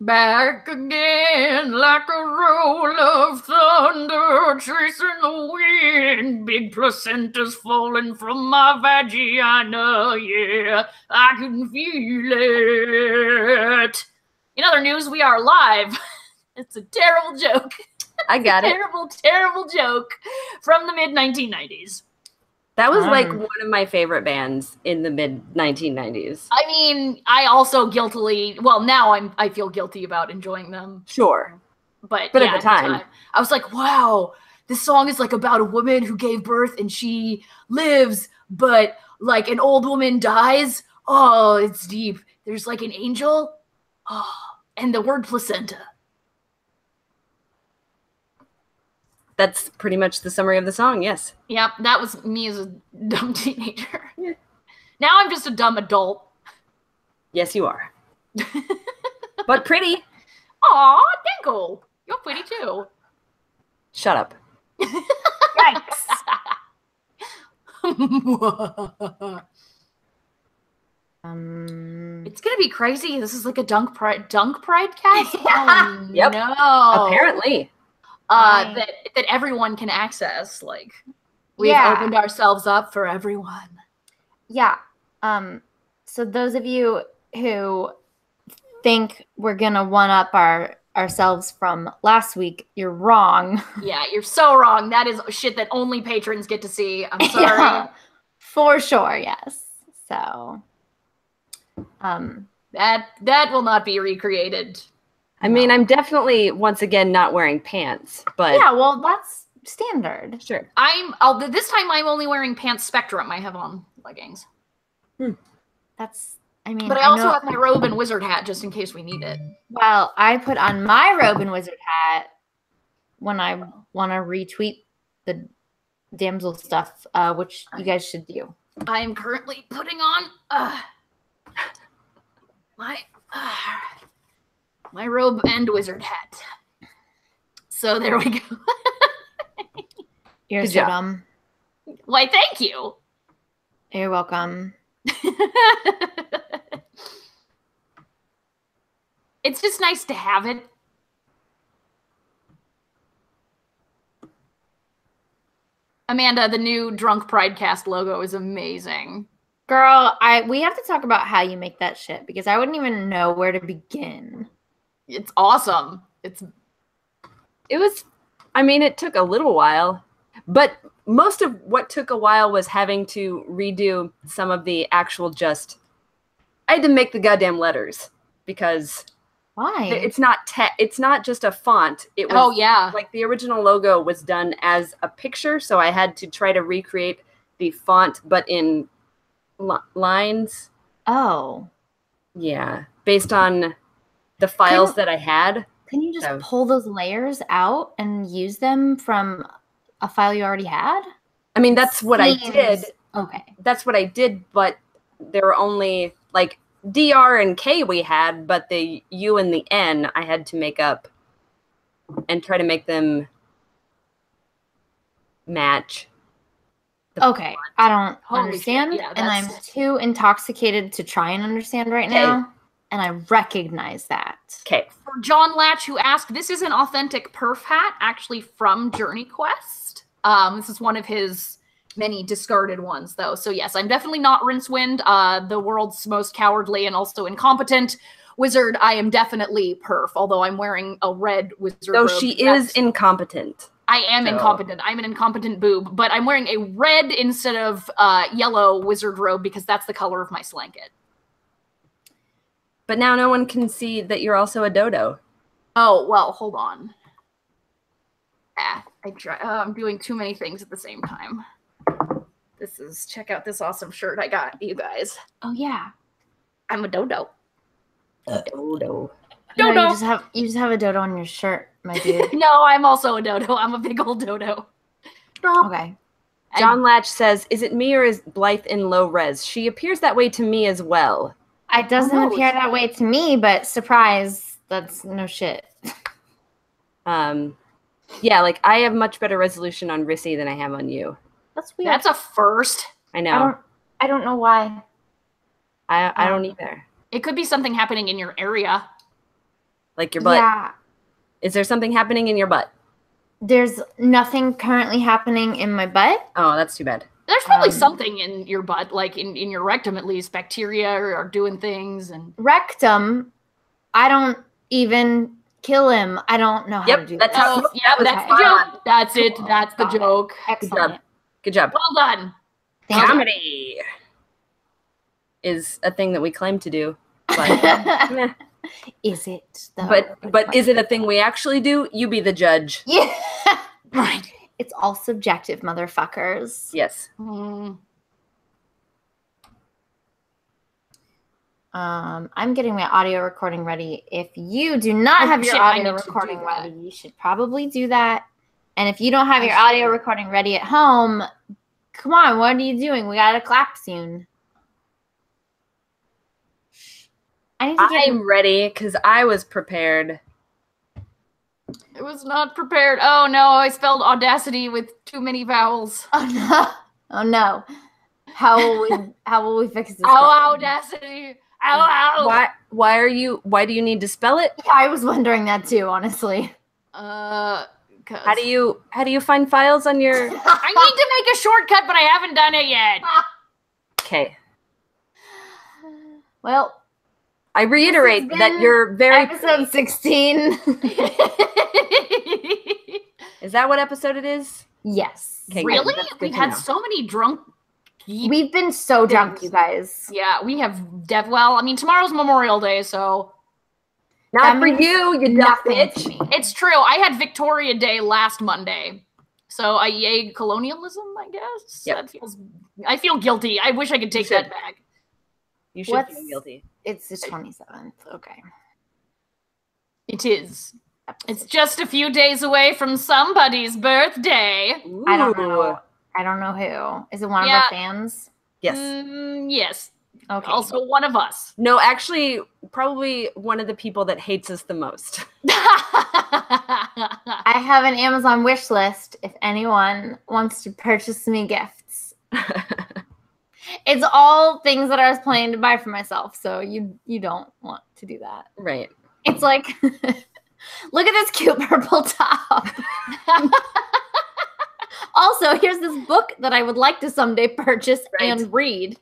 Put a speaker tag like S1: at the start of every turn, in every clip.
S1: Back again like a roll of thunder chasing the wind. Big placentas falling from my vagina. Yeah, I can feel it. In other news, we are live. It's a terrible joke.
S2: I got it.
S1: Terrible, terrible joke from the mid-1990s.
S2: That was like one of my favorite bands in the mid-1990s.
S1: I mean, I also guiltily, well, now I feel guilty about enjoying them.
S2: Sure.
S1: But
S2: yeah,
S1: at the time, I was like, wow, this song is like about a woman who gave birth and she lives, but like an old woman dies. Oh, it's deep. There's like an angel. Oh, and the word placenta.
S2: That's pretty much the summary of the song, yes.
S1: Yep, that was me as a dumb teenager. Yeah. Now I'm just a dumb adult.
S2: Yes, you are. But pretty.
S1: Aw, thank you. You're pretty too.
S2: Shut up.
S1: Yikes. It's gonna be crazy. This is like a dunk Pridecast. Oh,
S2: yep.
S1: No.
S2: Apparently.
S1: That everyone can access. Like, we've opened ourselves up for everyone.
S3: Yeah. So those of you who think we're gonna one up ourselves from last week, you're wrong.
S1: Yeah, you're so wrong. That is shit that only patrons get to see. I'm sorry.
S3: Yeah, for sure, yes. So
S1: that will not be recreated.
S2: I mean, I'm definitely once again not wearing pants, but
S3: yeah, well, that's standard.
S2: Sure.
S1: This time I'm only wearing pants spectrum. I have on leggings.
S3: That's, I mean,
S1: but I also have my robe and wizard hat just in case we need it.
S3: Well, I put on my robe and wizard hat when I want to retweet the Damsels stuff, which you guys should do.
S1: I am currently putting on my robe and wizard hat. So there we go.
S3: You're so dumb.
S1: Why, thank you.
S3: You're welcome.
S1: It's just nice to have it. Amanda, the new Drunk Pridecast logo is amazing.
S3: Girl, we have to talk about how you make that shit because I wouldn't even know where to begin.
S1: It's awesome. It
S2: took a little while, but most of what took a while was having to redo some of the actual I had to make the goddamn letters because
S3: why?
S2: It's not just a font. It was like the original logo was done as a picture, so I had to try to recreate the font but in lines.
S3: Oh.
S2: Yeah, based on the files that I had.
S3: Can you just pull those layers out and use them from a file you already had?
S2: I mean, that's what I did.
S3: Okay.
S2: That's what I did, but there were only like DR and K we had, but the U and the N I had to make up and try to make them match.
S3: Okay, I don't understand, and I'm too intoxicated to try and understand right now. And I recognize that.
S2: Okay.
S1: For John Latch, who asked, this is an authentic perf hat, actually from Journey Quest. This is one of his many discarded ones, though. So yes, I'm definitely not Rincewind, the world's most cowardly and also incompetent wizard. I am definitely perf, although I'm wearing a red wizard robe.
S2: So she is incompetent.
S1: I am incompetent. I'm an incompetent boob, but I'm wearing a red instead of yellow wizard robe because that's the color of my slanket.
S2: But now no one can see that you're also a dodo.
S1: Oh, well, hold on. I'm doing too many things at the same time. Check out this awesome shirt I got, you guys.
S3: Oh, yeah.
S1: I'm a dodo.
S2: Dodo.
S3: No, you just have a dodo on your shirt, my dude.
S1: No, I'm also a dodo. I'm a big old dodo.
S3: Okay.
S2: John Latch says, is it me or is Blythe in low res? She appears that way to me as well.
S3: It doesn't appear that way to me, but surprise, that's no shit.
S2: Yeah, like I have much better resolution on Rissy than I have on you.
S3: That's weird.
S1: That's a first.
S2: I know.
S3: I don't know why.
S2: I don't either.
S1: It could be something happening in your area.
S2: Like your butt?
S3: Yeah.
S2: Is there something happening in your butt?
S3: There's nothing currently happening in my butt.
S2: Oh, that's too bad.
S1: There's probably something in your butt, like in your rectum at least. Bacteria are doing things. And
S3: rectum, I don't even kill him. I don't know how to do that.
S1: That's the joke. That's it. That's the joke.
S3: Excellent.
S2: Good job.
S1: Well done.
S2: Comedy is a thing that we claim to do. But,
S3: is it though?
S2: But is it a thing we actually do? You be the judge.
S3: Yeah.
S1: Right.
S3: It's all subjective, motherfuckers.
S2: Yes.
S3: I'm getting my audio recording ready. If you do not have your audio recording ready, you should probably do that. And if you don't have your audio recording ready at home, come on, what are you doing? We gotta clap soon.
S2: I'm ready because I was prepared.
S1: I was not prepared. Oh no, I spelled audacity with too many vowels.
S3: Oh no. Oh no. How will we fix this?
S1: Audacity. Ow.
S2: Why do you need to spell it?
S3: Yeah, I was wondering that too, honestly.
S2: How do you find files on your
S1: I need to make a shortcut, but I haven't done it yet.
S2: Okay.
S3: Well,
S2: I reiterate that you're very
S3: episode 16.
S2: Is that what episode it is?
S3: Yes.
S1: Okay, really? We've had so many drunk.
S3: We've been so drunk, you guys.
S1: Yeah, we have. Well, I mean, tomorrow's Memorial Day, so.
S2: Not for you dumb bitch.
S1: It's true. I had Victoria Day last Monday. So, yay colonialism, I guess.
S2: Yep.
S1: I feel guilty. I wish I could take that back.
S2: You should feel guilty.
S3: It's the 27th. Okay.
S1: It is. It's just a few days away from somebody's birthday.
S3: Ooh. I don't know. I don't know who. Is it one of our fans?
S2: Yes.
S1: Yes.
S3: Okay.
S1: Also one of us.
S2: No, actually, probably one of the people that hates us the most.
S3: I have an Amazon wish list if anyone wants to purchase me gifts. It's all things that I was planning to buy for myself, so you don't want to do that.
S2: Right.
S3: It's like, look at this cute purple top. Also, here's this book that I would like to someday purchase and read.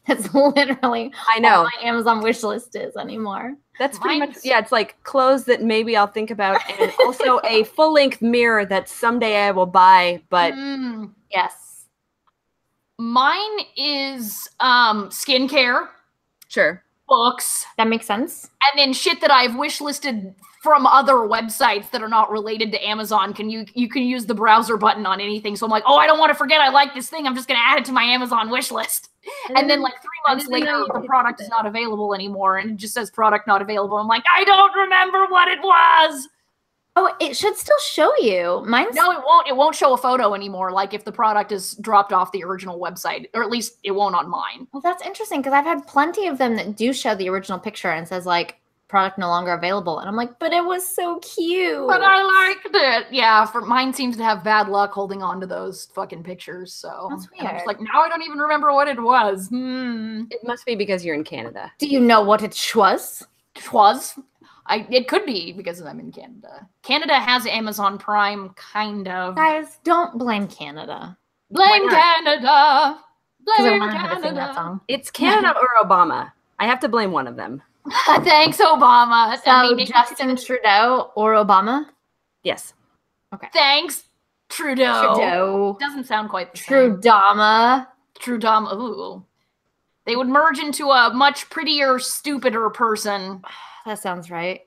S3: That's literally all my Amazon wish list is anymore.
S2: That's pretty much, it's like clothes that maybe I'll think about, and also a full-length mirror that someday I will buy, but...
S3: Yes.
S1: Mine is skincare.
S2: Sure.
S1: Books.
S3: That makes sense.
S1: And then shit that I've wish listed from other websites that are not related to Amazon. You can use the browser button on anything. So I'm like, oh, I don't want to forget I like this thing. I'm just going to add it to my Amazon wish list. And then like 3 months later, the product is not available anymore. And it just says product not available. I'm like, I don't remember what it was.
S3: Oh, it should still show you. Mine's...
S1: No, it won't. It won't show a photo anymore. Like if the product is dropped off the original website, or at least it won't on mine.
S3: Well, that's interesting because I've had plenty of them that do show the original picture and says like product no longer available. And I'm like, but it was so cute.
S1: But I liked it. Yeah, for mine seems to have bad luck holding on to those fucking pictures. So
S3: that's weird.
S1: I'm just like, now I don't even remember what it was. It
S2: must be because you're in Canada.
S3: Do you know what it was?
S1: It could be because I'm in Canada. Canada has Amazon Prime, kind of.
S3: Guys, don't blame Canada.
S1: Blame Canada.
S3: Blame Canada.
S2: It's Canada or Obama. I have to blame one of them.
S1: Thanks, Obama.
S3: So Justin Trudeau or Obama?
S2: Yes.
S3: Okay.
S1: Thanks, Trudeau.
S3: Trudeau.
S1: Doesn't sound quite the same.
S3: Trudama.
S1: Ooh. They would merge into a much prettier, stupider person.
S3: That sounds right.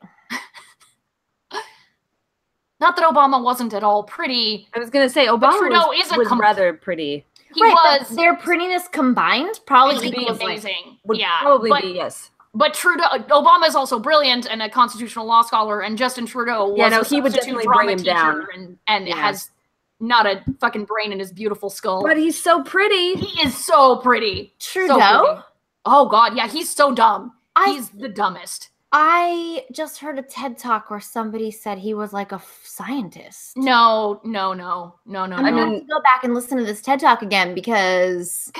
S1: Not that Obama wasn't at all pretty.
S2: I was going to say, Obama was rather pretty.
S1: He was.
S3: Their prettiness combined probably
S1: equals amazing.
S2: Would probably be, yes.
S1: But Obama is also brilliant and a constitutional law scholar, and Justin Trudeau was
S2: he would definitely bring him down.
S1: And has not a fucking brain in his beautiful skull.
S2: But he's so pretty.
S1: He is so pretty.
S3: Trudeau?
S1: So pretty. Oh, God, yeah, he's so dumb. He's the dumbest.
S3: I just heard a TED Talk where somebody said he was like a scientist.
S1: No.
S3: I'm gonna have to go back and listen to this TED Talk again because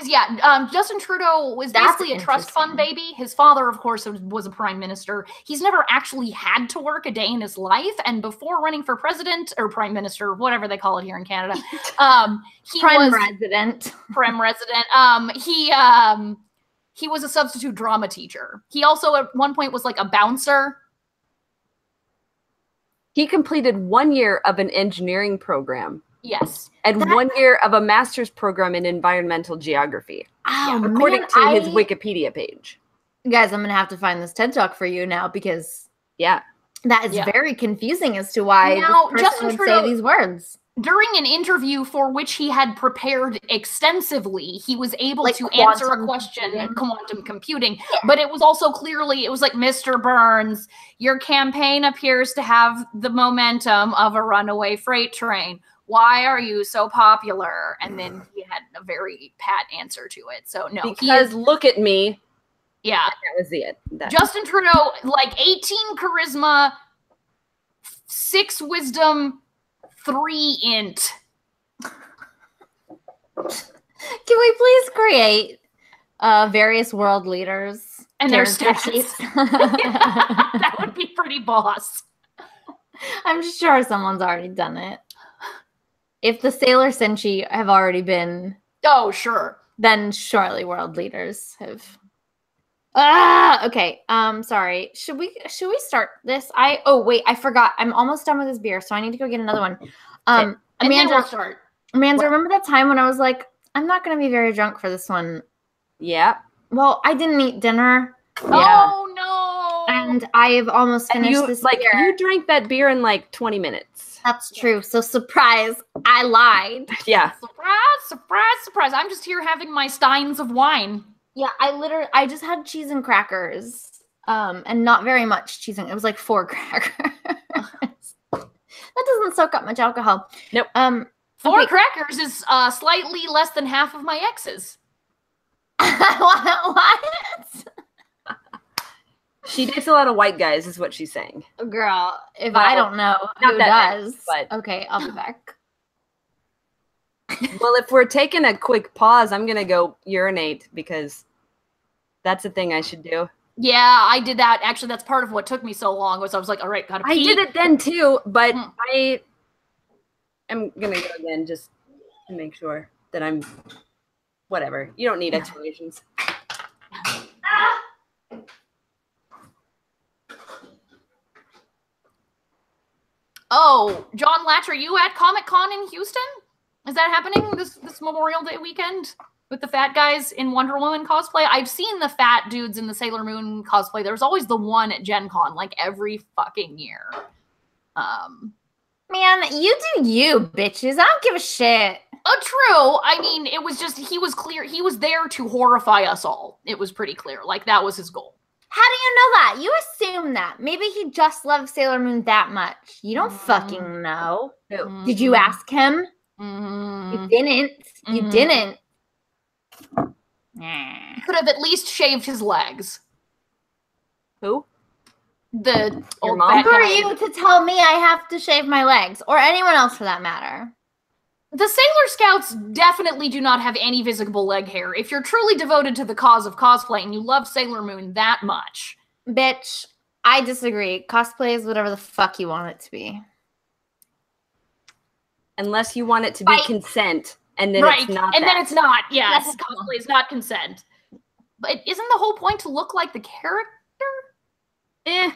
S1: Justin Trudeau was basically a trust fund baby. His father, of course, was a prime minister. He's never actually had to work a day in his life, and before running for president or prime minister, whatever they call it here in Canada,
S3: prime resident.
S1: He was a substitute drama teacher. He also at one point was like a bouncer.
S2: He completed 1 year of an engineering program.
S1: Yes.
S2: And 1 year of a master's program in environmental geography.
S3: Oh,
S2: according to his Wikipedia page.
S3: Guys, I'm going to have to find this TED Talk for you now because
S2: that
S3: is very confusing as to why this person would say these words.
S1: During an interview for which he had prepared extensively, he was able to answer a question in quantum computing, but it was also clearly, it was like, Mr. Burns, your campaign appears to have the momentum of a runaway freight train. Why are you so popular? And then he had a very pat answer to it. So no,
S2: because look at me.
S1: Yeah.
S2: That was it.
S1: Justin Trudeau, like 18 charisma, 6 wisdom, 3 int.
S3: Can we please create various world leaders
S1: and their stats? That would be pretty boss.
S3: I'm sure someone's already done it. If the Sailor Senshi have already been,
S1: sure,
S3: then surely world leaders have. Okay. Sorry. Should we start this? Wait, I forgot. I'm almost done with this beer, so I need to go get another one.
S1: Amanda, start.
S3: Amanda, remember that time when I was like, I'm not going to be very drunk for this one?
S2: Yeah.
S3: Well, I didn't eat dinner.
S1: Oh no!
S3: And I've almost finished this beer.
S2: You drank that beer in like 20 minutes.
S3: That's true. So surprise, I lied.
S2: Yeah.
S1: Surprise. I'm just here having my steins of wine.
S3: Yeah, I just had cheese and crackers, and not very much cheese. It was like 4 crackers. That doesn't soak up much alcohol.
S2: Nope.
S1: 4 crackers is slightly less than half of my ex's.
S3: What?
S2: She dates a lot of white guys, is what she's saying.
S3: Girl, if I don't know who does,
S2: but
S3: okay, I'll be back.
S2: Well, if we're taking a quick pause, I'm going to go urinate because that's a thing I should do.
S1: Yeah, I did that. Actually, that's part of what took me so long was I was like, all right, gotta pee.
S2: I did it then too, but I am going to go again just to make sure that I'm whatever. You don't need explanations.
S1: Oh, John Latch, are you at Comic-Con in Houston? Is that happening this Memorial Day weekend with the fat guys in Wonder Woman cosplay? I've seen the fat dudes in the Sailor Moon cosplay. There's always the one at Gen Con, like every fucking year.
S3: Man, you do you, bitches. I don't give a shit.
S1: True. I mean, it was just, he was clear. He was there to horrify us all. It was pretty clear. Like, that was his goal.
S3: How do you know that? You assume that. Maybe he just loves Sailor Moon that much. You don't fucking know. Did you ask him? You didn't. You didn't.
S1: He could have at least shaved his legs.
S2: Who?
S1: The old
S3: mom. Who are you to tell me I have to shave my legs? Or anyone else for that matter?
S1: The Sailor Scouts definitely do not have any visible leg hair. If you're truly devoted to the cause of cosplay and you love Sailor Moon that much.
S3: Bitch, I disagree. Cosplay is whatever the fuck you want it to be.
S2: Unless you want it to be consent, and then it's not.
S1: And then it's not. Yes, cosplay is not consent. But isn't the whole point to look like the character?
S3: Yeah,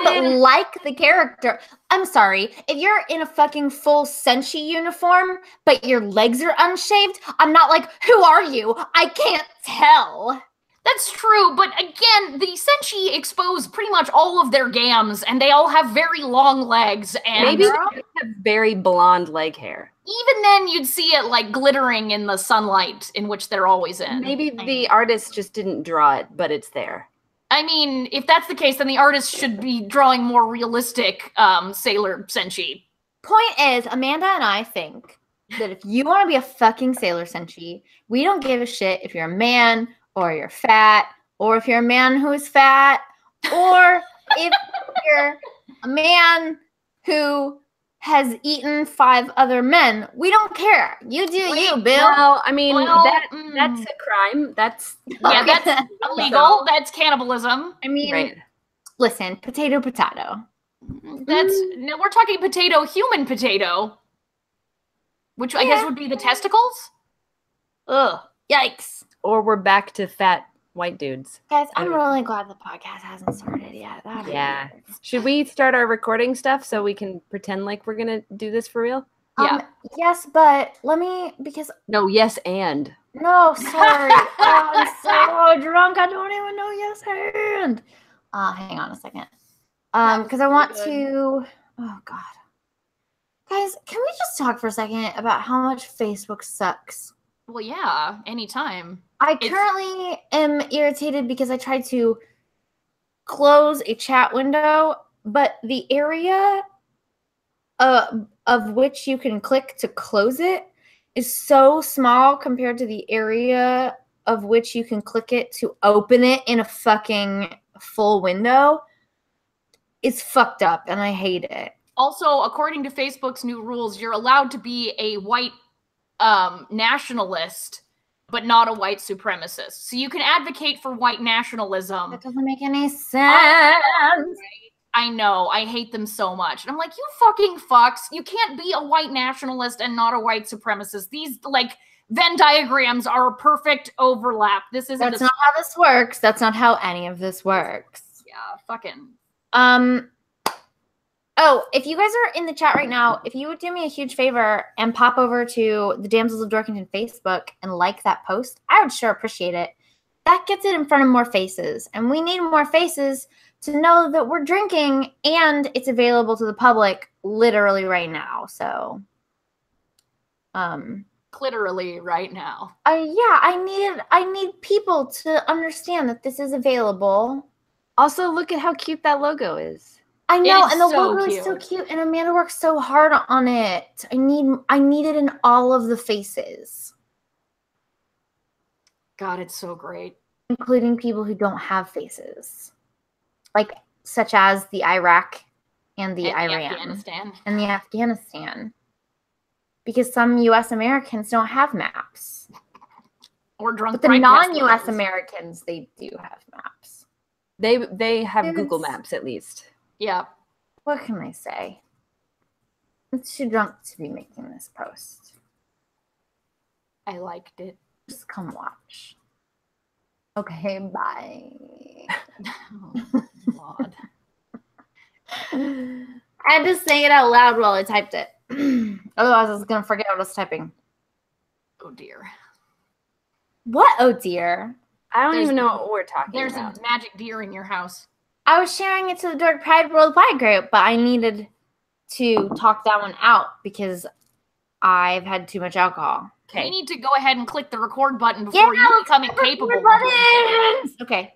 S3: but like the character. I'm sorry. If you're in a fucking full Senshi uniform, but your legs are unshaved, I'm not like, who are you? I can't tell.
S1: That's true, but again, the Senshi expose pretty much all of their gams, and they all have very long legs, and
S2: maybe they have very blonde leg hair.
S1: Even then, you'd see it like glittering in the sunlight in which they're always in.
S2: Maybe the artist just didn't draw it, but it's there.
S1: I mean, if that's the case, then the artist should be drawing more realistic Sailor Senshi.
S3: Point is, Amanda and I think that if you want to be a fucking Sailor Senshi, we don't give a shit if you're a man, or you're fat, or if you're a man who is fat, Or if you're a man who has eaten 5 other men, we don't care. You do you, Bill.
S2: Well, I mean, that's a crime. That's
S1: illegal. That's cannibalism.
S3: I mean, listen, potato.
S1: No, we're talking potato, human potato, which I guess would be the testicles.
S3: Ugh, yikes!
S2: Or we're back to fat white dudes.
S3: Guys, I'm really glad the podcast hasn't started yet.
S2: Yeah. Should we start our recording stuff so we can pretend like we're gonna do this for real?
S3: Yeah. Yes, but let me
S2: No, yes and.
S3: No, sorry. I'm so drunk. I don't even know yes and. Hang on a second. Because I want to. Oh God. Guys, can we just talk for a second about how much Facebook sucks?
S1: Well, yeah, anytime.
S3: I currently am irritated because I tried to close a chat window, but the area of which you can click to close it is so small compared to the area of which you can click it to open it in a fucking full window. It's fucked up, and I hate it.
S1: Also, according to Facebook's new rules, you're allowed to be a white nationalist, but not a white supremacist. So you can advocate for white nationalism.
S3: That doesn't make any sense.
S1: I know. I hate them so much. And I'm like, you fucking fucks. You can't be a white nationalist and not a white supremacist. These, like, Venn diagrams are a perfect overlap. That's not
S3: how this works. That's not how any of this works.
S1: Yeah, fucking.
S3: Oh, if you guys are in the chat right now, if you would do me a huge favor and pop over to the Damsels of Dorkington Facebook and like that post, I would sure appreciate it. That gets it in front of more faces, and we need more faces to know that we're drinking and it's available to the public literally right now. So,
S1: literally right now.
S3: Yeah, I need people to understand that this is available.
S2: Also, look at how cute that logo is.
S3: I know, and the logo is so cute, and Amanda works so hard on it. I need it in all of the faces.
S1: God, it's so great.
S3: Including people who don't have faces. Like, such as the Iraq and the Iran. And the Afghanistan. Because some U.S. Americans don't have maps.
S1: Or drunk.
S3: But the non-U.S. Americans, they do have maps.
S2: They have Google Maps, at least.
S1: Yeah.
S3: What can I say? I'm too drunk to be making this post.
S1: I liked it.
S3: Just come watch. Okay, bye.
S1: Oh, God.
S3: I had to say it out loud while I typed it. Otherwise, I was going to forget what I was typing.
S1: Oh, dear.
S3: What? Oh, dear.
S2: I don't even know what we're talking about.
S1: There's a magic deer in your house.
S3: I was sharing it to the Dork Pride Worldwide group, but I needed to talk that one out because I've had too much alcohol.
S1: Okay. You need to go ahead and click the record button before you become incapable.
S3: Okay.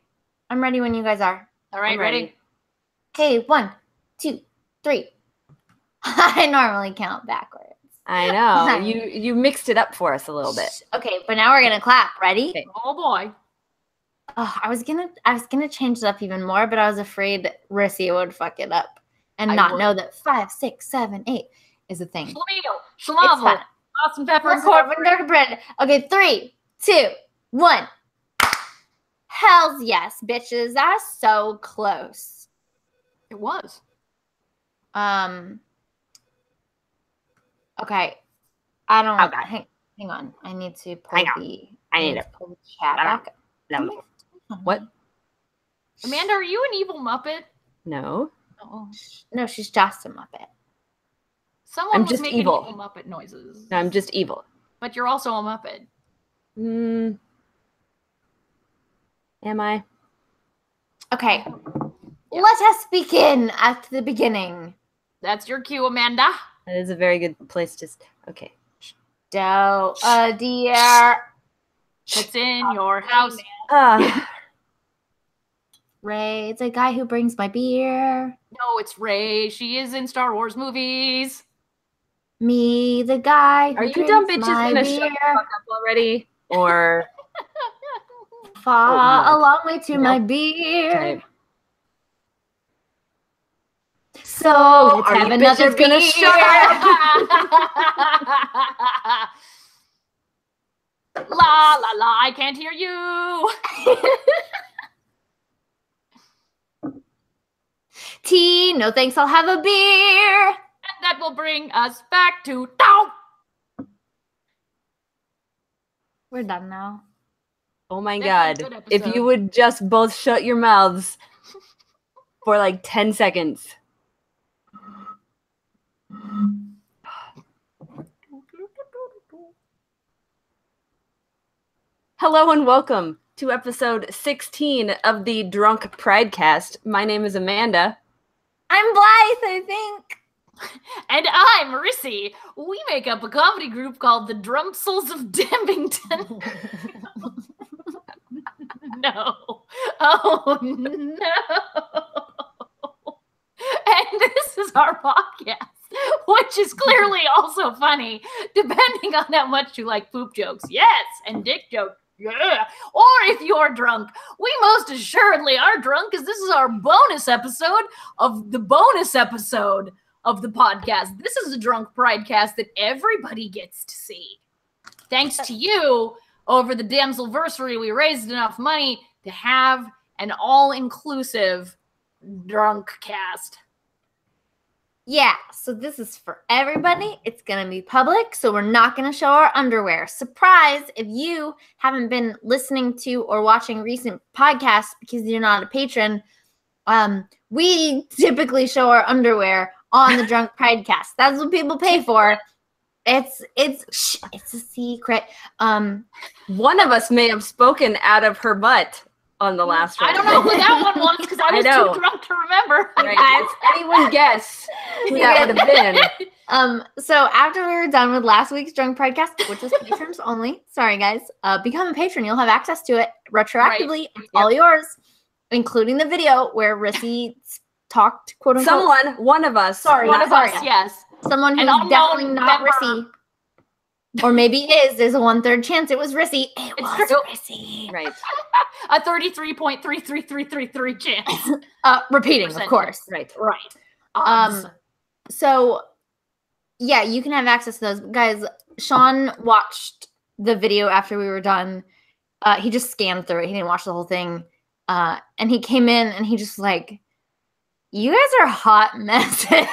S3: I'm ready when you guys are.
S1: All right, ready?
S3: Okay, 1, 2, 3. I normally count backwards.
S2: I know. You mixed it up for us a little bit.
S3: Okay, but now we're gonna clap. Ready?
S2: Okay.
S1: Oh boy.
S3: Oh, I was gonna change it up even more, but I was afraid Rissy would fuck it up and not know that 5, 6, 7, 8 is a thing.
S1: Schlavel. Awesome pepper and corn
S3: bread. Okay, 3, 2, 1. Hells yes, bitches. That's so close.
S1: It was.
S3: Okay. I don't. Okay. Hang on. I need to pull the chat back.
S2: No. What?
S1: Amanda, are you an evil Muppet?
S2: No.
S1: Oh.
S3: No, she's just a Muppet.
S1: Someone was making evil Muppet noises.
S2: No, I'm just evil.
S1: But you're also a Muppet.
S2: Am I?
S3: Okay. Yeah. Let us begin at the beginning.
S1: That's your cue, Amanda.
S2: That is a very good place to... Okay.
S3: Dear.
S1: It's in your house.
S3: Ray, the guy who brings my beer.
S1: No, it's Ray. She is in Star Wars movies.
S3: Me, the guy who
S2: Are you dumb bitches gonna shut the fuck up already? Or...
S3: Fall a long way to my beer.
S2: Okay.
S3: So let's have another beer.
S1: La la la, I can't hear you.
S3: Tea, no thanks, I'll have a beer.
S1: And that will bring us back to down.
S3: We're done now.
S2: Oh my God. If you would just both shut your mouths for like 10 seconds. Hello and welcome to episode 16 of the Drunk Pridecast. My name is Amanda.
S3: I'm Blythe, I think.
S1: And I'm Rissy. We make up a comedy group called the Damsels of Damington. No. Oh, no. And this is our podcast, which is clearly also funny, depending on how much you like poop jokes. Yes, and dick jokes. Yeah. Or if you're drunk. We most assuredly are drunk, because this is our bonus episode of the podcast. This is a Drunk Pridecast that everybody gets to see. Thanks to you, over the Damselversary, we raised enough money to have an all-inclusive drunk cast.
S3: Yeah, so this is for everybody. It's going to be public, so we're not going to show our underwear. Surprise, if you haven't been listening to or watching recent podcasts because you're not a patron, we typically show our underwear on the Drunk Pridecast. That's what people pay for. It's a secret.
S2: One of us may have spoken out of her butt on the last one.
S1: I don't know who that one was because I was too drunk to remember.
S2: Right. Guys, anyone guess who that would have been?
S3: So after we were done with last week's Drunk Pridecast, which was patrons only, sorry guys, become a patron. You'll have access to it retroactively. Right. It's all yours, including the video where Rissy talked, quote unquote.
S2: One of us.
S1: One of us, yes.
S3: Someone who's definitely not Rissy. Or maybe it is. There's a 1/3 chance it was Rissy. It was Rissy.
S2: Right.
S1: A 33.33333 chance.
S3: Repeating, of course.
S1: Right.
S3: So, yeah, you can have access to those. Guys, Sean watched the video after we were done. He just scanned through it. He didn't watch the whole thing. And he came in and he just like, you guys are hot messes.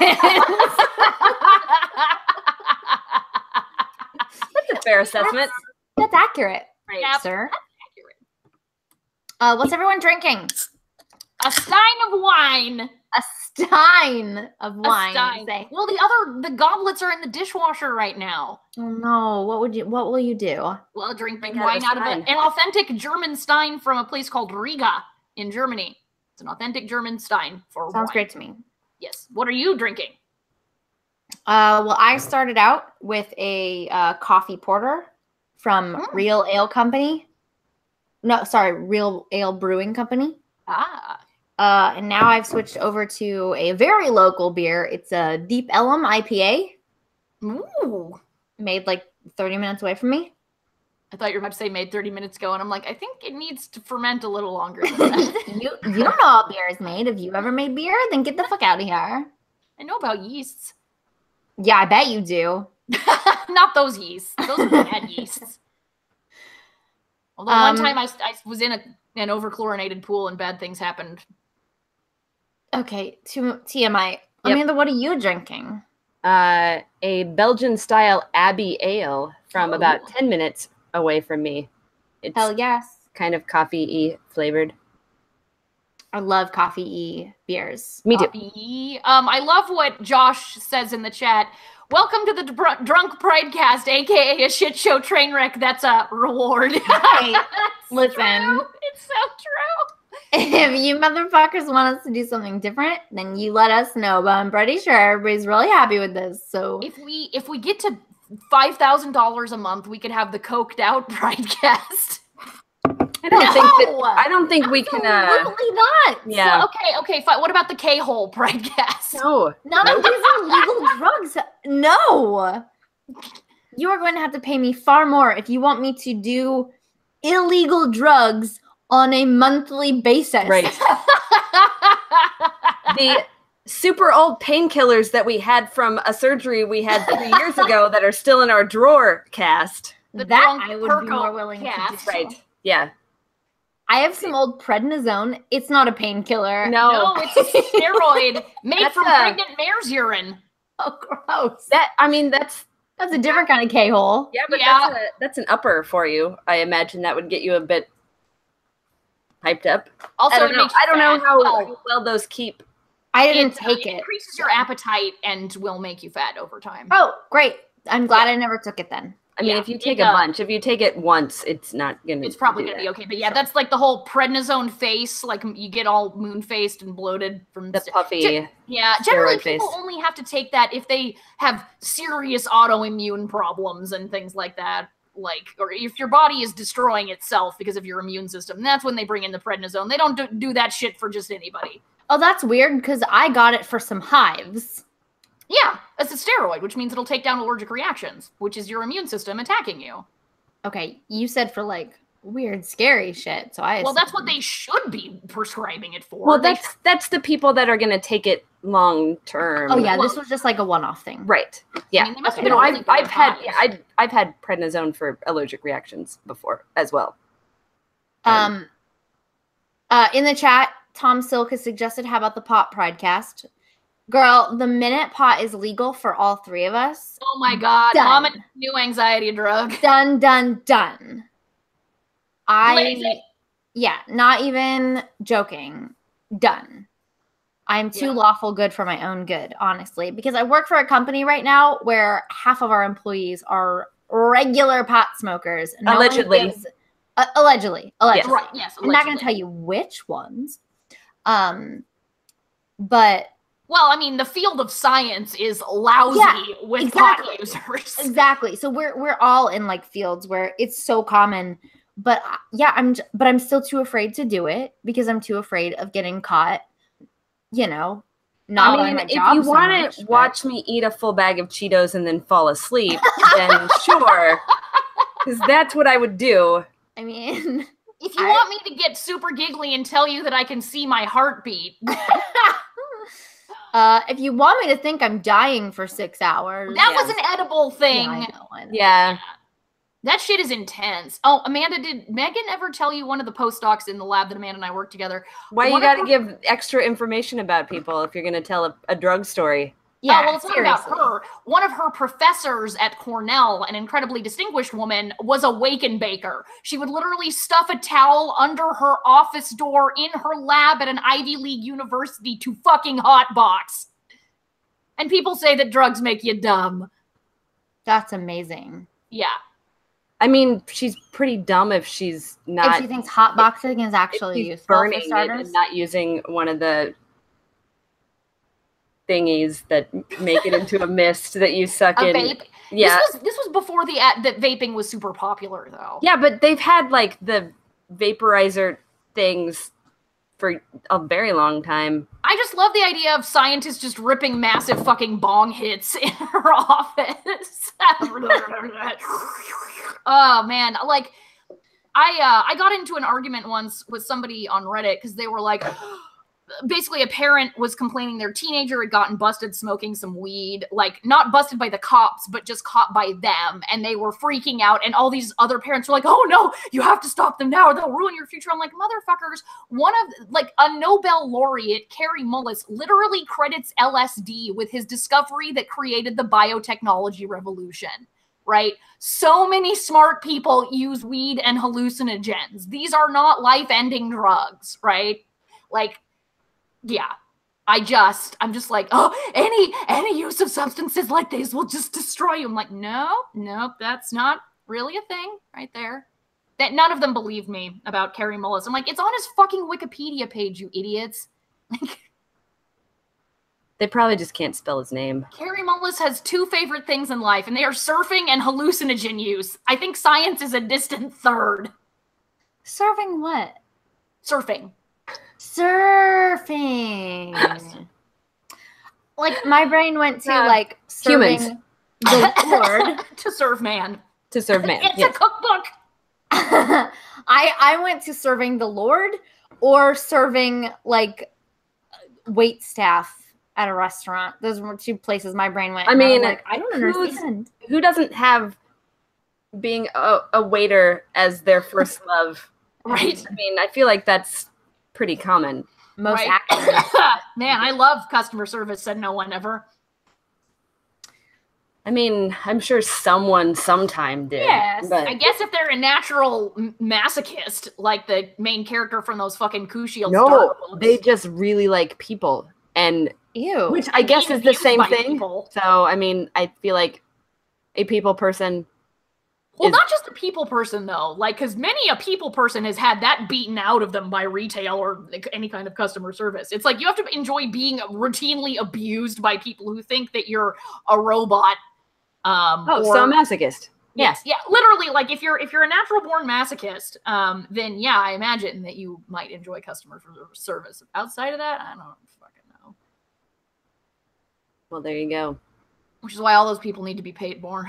S2: That's a fair assessment.
S3: That's accurate,
S1: right, yep,
S3: sir.
S1: That's accurate.
S3: What's everyone drinking?
S1: A stein of wine.
S3: A stein of wine.
S1: A stein. Well, the goblets are in the dishwasher right now.
S3: Oh no! What will you do?
S1: Well, drink wine out of an authentic German stein from a place called Riga in Germany. It's an authentic German stein for
S3: Sounds
S1: wine.
S3: Great to me.
S1: Yes. What are you drinking?
S3: Well, I started out with a coffee porter from Real Ale Company. No, sorry, Real Ale Brewing Company. And now I've switched over to a very local beer. It's a Deep Ellum IPA.
S1: Ooh.
S3: Made like 30 minutes away from me.
S1: I thought you were about to say made 30 minutes ago, and I'm like, I think it needs to ferment a little longer than that.
S3: You don't know how beer is made. If you ever made beer, then get the fuck out of here.
S1: I know about yeasts.
S3: Yeah, I bet you do.
S1: Not those yeasts. Those are bad yeasts. Although one time I was in an overchlorinated pool and bad things happened.
S3: Okay, TMI. Yep. Amanda, what are you drinking?
S2: A Belgian-style Abbey Ale from about 10 minutes away from me. It's
S3: hell yes.
S2: Kind of coffee-y flavored.
S3: I love coffee-y beers.
S2: Me too.
S1: Coffee-y. I love what Josh says in the chat. Welcome to the Drunk Pridecast, a.k.a. a shit show train wreck. That's a reward.
S3: Hey, listen.
S1: True. It's so true.
S3: If you motherfuckers want us to do something different, then you let us know. But I'm pretty sure everybody's really happy with this. So
S1: if we get to $5,000 a month, we could have the coked out Pridecast.
S2: I don't think we can.
S3: Absolutely not.
S2: Yeah.
S1: So, okay. Fine. What about the K-hole Pridecast?
S2: No.
S3: None of these are legal drugs. No. You are going to have to pay me far more if you want me to do illegal drugs on a monthly basis.
S2: Right. super old painkillers that we had from a surgery we had 3 years ago that are still in our drawer cast.
S3: That I would be more willing to do.
S2: Right. Yeah.
S3: I have some old prednisone. It's not a painkiller.
S1: No, it's a steroid made from pregnant mare's urine.
S3: Oh, gross.
S2: That's
S3: a different kind of K-hole.
S2: Yeah, but that's an upper for you. I imagine that would get you a bit hyped up.
S1: Also, I
S2: don't know how well those keep.
S3: I didn't take it.
S1: It increases your appetite and will make you fat over time.
S3: Oh, great. I'm glad I never took it then.
S2: I mean, if you take a bunch, if you take it once, it's not going to
S1: It's probably going to be okay. But yeah, that's like the whole prednisone face. Like you get all moon-faced and bloated from
S2: the puffy.
S1: Generally people only have to take that if they have serious autoimmune problems and things like that. Like, or if your body is destroying itself because of your immune system, that's when they bring in the prednisone. They don't do that shit for just anybody.
S3: Oh, that's weird because I got it for some hives.
S1: Yeah, it's a steroid, which means it'll take down allergic reactions, which is your immune system attacking you.
S3: Okay, you said for like weird, scary shit, so I.
S1: Well, that's what they should be prescribing it for.
S2: Well, that's the people that are going to take it long term.
S3: Oh yeah, this was just like a one-off thing,
S2: right? Yeah,
S1: I mean,
S2: I've had prednisone for allergic reactions before as well.
S3: In the chat, Tom Silk has suggested, how about the pot Pridecast? Girl, the minute pot is legal for all three of us.
S1: Oh my God.
S3: Done.
S1: Mom, a new anxiety drug.
S3: Done, done, done. Yeah, not even joking. Done. I'm too lawful good for my own good, honestly, because I work for a company right now where half of our employees are regular pot smokers.
S2: Allegedly.
S3: Allegedly.
S1: Yes. Right. Yes.
S3: I'm not going to tell you which ones. But
S1: well, I mean, the field of science is lousy with pot users.
S3: Exactly. So we're all in like fields where it's so common. But yeah, I'm still too afraid to do it because I'm too afraid of getting caught. You know, not on my job.
S2: If you want to watch me eat a full bag of Cheetos and then fall asleep, then sure, because that's what I would do.
S3: I mean,
S1: if you want me to get super giggly and tell you that I can see my heartbeat.
S3: If you want me to think I'm dying for 6 hours.
S1: That was an edible thing.
S3: Yeah, I know.
S2: Yeah.
S1: That shit is intense. Oh, Amanda, did Megan ever tell you, one of the postdocs in the lab that Amanda and I work together?
S2: Why you got to give extra information about people if you're going to tell a drug story?
S3: Yeah,
S1: well, it's not about her. One of her professors at Cornell, an incredibly distinguished woman, was a Waken baker. She would literally stuff a towel under her office door in her lab at an Ivy League university to fucking hotbox. And people say that drugs make you dumb.
S3: That's amazing.
S1: Yeah.
S2: I mean, she's pretty dumb if she's not.
S3: If she thinks hotboxing is actually useful
S2: burning
S3: for starters.
S2: it and not using one of the thingies that make it into a mist that you suck in.
S1: Vape.
S2: Yeah.
S1: This was before that vaping was super popular, though.
S2: Yeah, but they've had like the vaporizer things for a very long time.
S1: I just love the idea of scientists just ripping massive fucking bong hits in her office. Oh man, like I got into an argument once with somebody on Reddit because they were like, basically a parent was complaining their teenager had gotten busted smoking some weed, like not busted by the cops, but just caught by them. And they were freaking out. And all these other parents were like, oh no, you have to stop them now or they'll ruin your future. I'm like, motherfuckers, a Nobel laureate, Kary Mullis, literally credits LSD with his discovery that created the biotechnology revolution. Right? So many smart people use weed and hallucinogens. These are not life-ending drugs, right? Like, yeah, I'm just like, oh, any use of substances like these will just destroy you. I'm like, nope, that's not really a thing right there. That none of them believe me about Kary Mullis. I'm like, it's on his fucking Wikipedia page, you idiots. Like,
S2: they probably just can't spell his name.
S1: Kary Mullis has two favorite things in life, and they are surfing and hallucinogen use. I think science is a distant third.
S3: Surfing what?
S1: Surfing.
S3: Like, my brain went to, like, serving
S2: humans.
S3: The Lord.
S1: To serve man.
S2: To serve man.
S1: It's a cookbook.
S3: I went to serving the Lord or serving, like, wait staff at a restaurant. Those were 2 places my brain went.
S2: I mean,
S3: I don't understand.
S2: Who doesn't have being a waiter as their first love?
S1: Right.
S2: I mean, I feel like that's pretty common.
S3: Most actors.
S1: Man, I love customer service, said no one ever.
S2: I mean, I'm sure someone sometime did.
S1: Yes.
S2: But
S1: I guess if they're a natural masochist, like the main character from those fucking Kushiel
S2: no, they just really like people. And
S3: ew.
S2: Which I guess is the same thing.
S1: People.
S2: So, I mean, I feel like a people person.
S1: Well, not just a people person, though. Like, because many a people person has had that beaten out of them by retail or any kind of customer service. It's like you have to enjoy being routinely abused by people who think that you're a robot.
S2: So a masochist.
S1: Yes, yeah, literally. Like, if you're a natural born masochist, then yeah, I imagine that you might enjoy customer service. Outside of that, I don't fucking know.
S2: Well, there you go.
S1: Which is why all those people need to be paid more.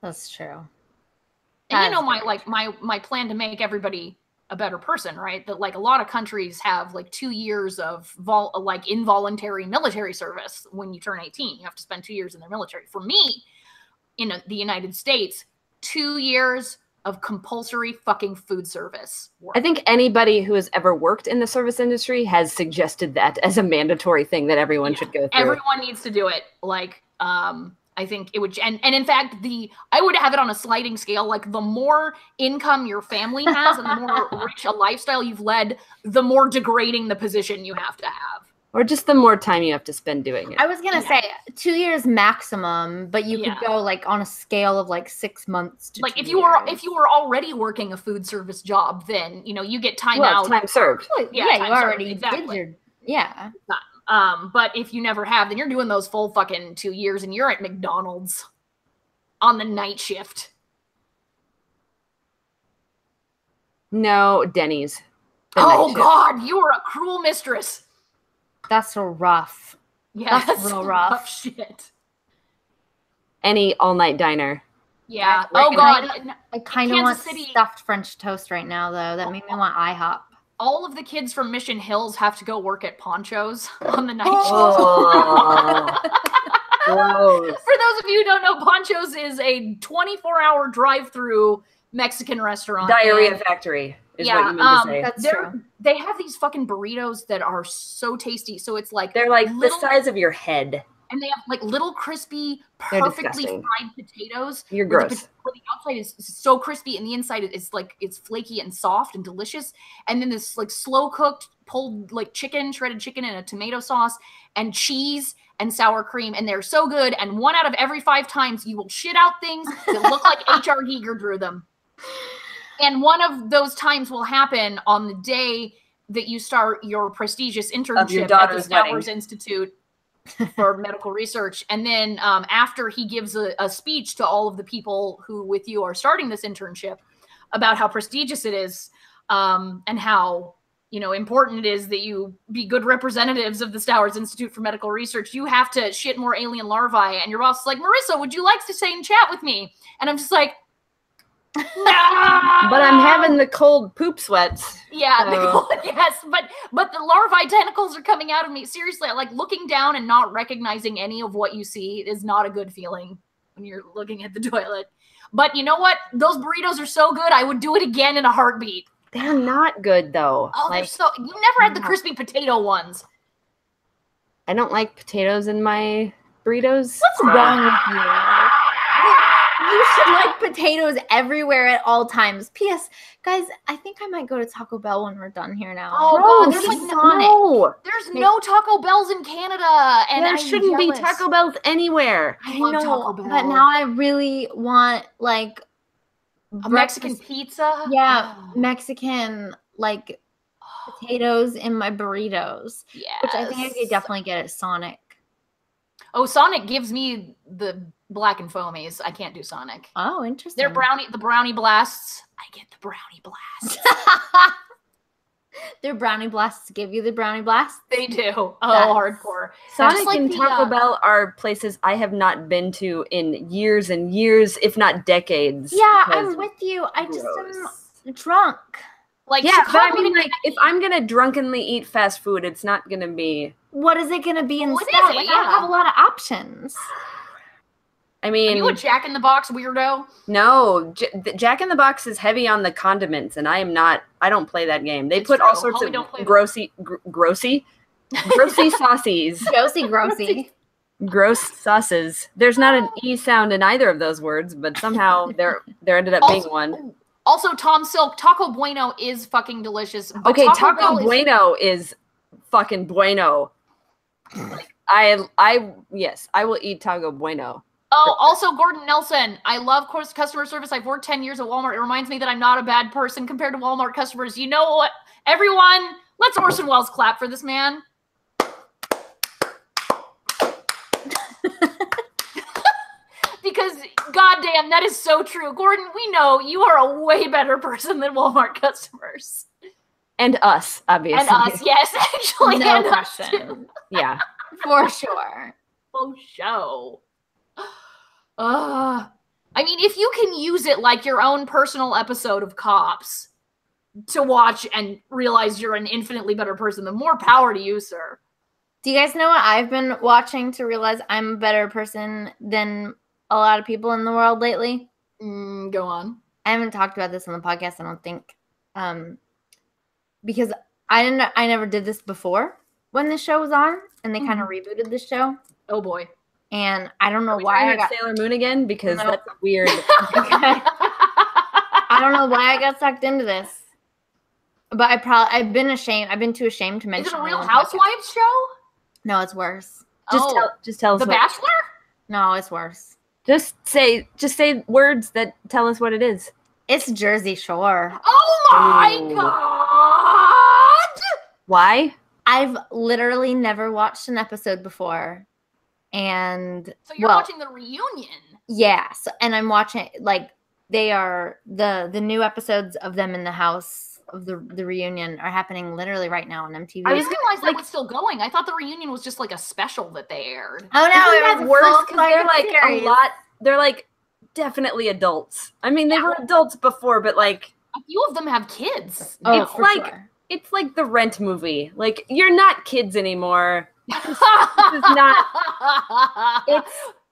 S3: That's true.
S1: And you know my plan to make everybody a better person, right? That like a lot of countries have like 2 years of involuntary military service when you turn 18. You have to spend 2 years in the military. For me, in the United States, 2 years of compulsory fucking food service work.
S2: I think anybody who has ever worked in the service industry has suggested that as a mandatory thing that everyone should go through.
S1: Everyone needs to do it. Like, I think it would, and in fact, I would have it on a sliding scale. Like, the more income your family has and the more rich a lifestyle you've led, the more degrading the position you have to have.
S2: Or just the more time you have to spend doing it.
S3: I was gonna say 2 years maximum, but you could go like on a scale of like 6 months to
S1: like
S3: 2
S1: if you were already working a food service job, then you get time out.
S2: Time served.
S3: You already did your
S1: but if you never have, then you're doing those full fucking 2 years and you're at McDonald's on the night shift.
S2: No, Denny's.
S1: Oh God, you are a cruel mistress.
S3: That's so rough.
S1: Yeah,
S3: that's real rough
S1: shit.
S2: Any all-night diner.
S1: Yeah. Oh God,
S3: I kind of want stuffed French toast right now, though. That made me want IHOP.
S1: All of the kids from Mission Hills have to go work at Ponchos on the night shift.
S2: Gross.
S1: For those of you who don't know, Ponchos is a 24-hour drive-through Mexican restaurant.
S2: Diarrhea factory is what you meant to say.
S3: That's true.
S1: They have these fucking burritos that are so tasty. So it's like
S2: they're like the size of your head.
S1: And they have like little crispy, perfectly fried potatoes.
S2: You're gross.
S1: Where the outside is so crispy and the inside is like it's flaky and soft and delicious. And then this like slow cooked pulled like shredded chicken in a tomato sauce and cheese and sour cream. And they're so good. And 1 out of every 5 times you will shit out things that look like H.R. Giger drew them. And one of those times will happen on the day that you start your prestigious internship at the Stowers Institute for medical research. And then after he gives a speech to all of the people who with you are starting this internship about how prestigious it is and how important it is that you be good representatives of the Stowers Institute for Medical Research, you have to shit more alien larvae. And your boss is like, Marissa, would you like to stay and chat with me? And I'm just like, no!
S2: But I'm having the cold poop sweats.
S1: Yeah, yes, but the larvae tentacles are coming out of me. Seriously, like looking down and not recognizing any of what you see is not a good feeling when you're looking at the toilet. But you know what? Those burritos are so good, I would do it again in a heartbeat.
S2: They're not good though.
S1: Oh, they're so. You never had the crispy potato ones.
S2: I don't like potatoes in my burritos.
S3: What's wrong with you? You should like potatoes everywhere at all times. P.S. Guys, I think I might go to Taco Bell when we're done here now.
S1: Oh, God, there's no Taco Bells in Canada. And
S2: there shouldn't be Taco Bells anywhere.
S3: I know, Taco Bell. But now I really want, like...
S1: a Mexican pizza?
S3: Yeah, Mexican, like, potatoes in my burritos. Yeah. Which I think I could definitely get at Sonic.
S1: Oh, Sonic gives me the black and foamies. I can't do Sonic.
S3: Oh, interesting.
S1: They're the brownie blasts. I get the brownie blasts.
S3: Their brownie blasts give you the brownie blasts?
S1: They do. Oh, hardcore.
S2: Sonic and Taco Bell are places I have not been to in years and years, if not decades.
S3: Yeah, I'm with you. I just am drunk.
S1: Like,
S2: yeah, but I mean, like, if I'm gonna drunkenly eat fast food, it's not gonna be
S3: what is it going to be instead? I don't have a lot of options.
S2: I mean,
S1: are you a Jack in the Box weirdo?
S2: No, Jack in the Box is heavy on the condiments, and I am not. I don't play that game. They put all sorts of grossy saucies.
S3: Grossy.
S2: Gross sauces. There's not an E sound in either of those words, but somehow there ended up being one.
S1: Also, Tom Silk, Taco Bueno is fucking delicious.
S2: Okay, Taco Bueno is fucking bueno. Yes, I will eat Taco Bueno.
S1: Oh, also Gordon Nelson. I love customer service. I've worked 10 years at Walmart. It reminds me that I'm not a bad person compared to Walmart customers. You know what? Everyone, let's Orson Welles clap for this man. Because, goddamn, that is so true. Gordon, we know you are a way better person than Walmart customers.
S2: And us, obviously.
S1: And us, yes, actually.
S3: No question.
S2: Yeah.
S3: For sure.
S1: For sure. I mean, if you can use it like your own personal episode of Cops to watch and realize you're an infinitely better person, then more power to you, sir.
S3: Do you guys know what I've been watching to realize I'm a better person than a lot of people in the world lately?
S1: Go on.
S3: I haven't talked about this on the podcast, I don't think. Because I never did this before when the show was on, and they kind of rebooted the show.
S1: Oh boy.
S3: And I don't know why I got
S2: Sailor Moon again, because that's weird.
S3: I don't know why I got sucked into this. But I've been too ashamed to mention.
S1: Is it a Real Housewives show?
S3: No, it's worse.
S2: Just tell us.
S1: The Bachelor?
S3: No, it's worse.
S2: Just say words that tell us what it is.
S3: It's Jersey Shore.
S1: Oh my god!
S2: Why?
S3: I've literally never watched an episode before. And
S1: so you're watching the reunion.
S3: Yeah. And I'm watching, like, they are the new episodes of them in the house of the reunion are happening literally right now on MTV.
S1: I didn't realize that was still going. I thought the reunion was just like a special that they aired.
S3: Oh no,
S2: it was worse because they're like a lot. They're like definitely adults. I mean, they were adults before, but like
S1: a few of them have kids.
S3: Oh,
S2: it's like
S3: sure.
S2: It's like the Rent movie. Like, you're not kids anymore. This is not.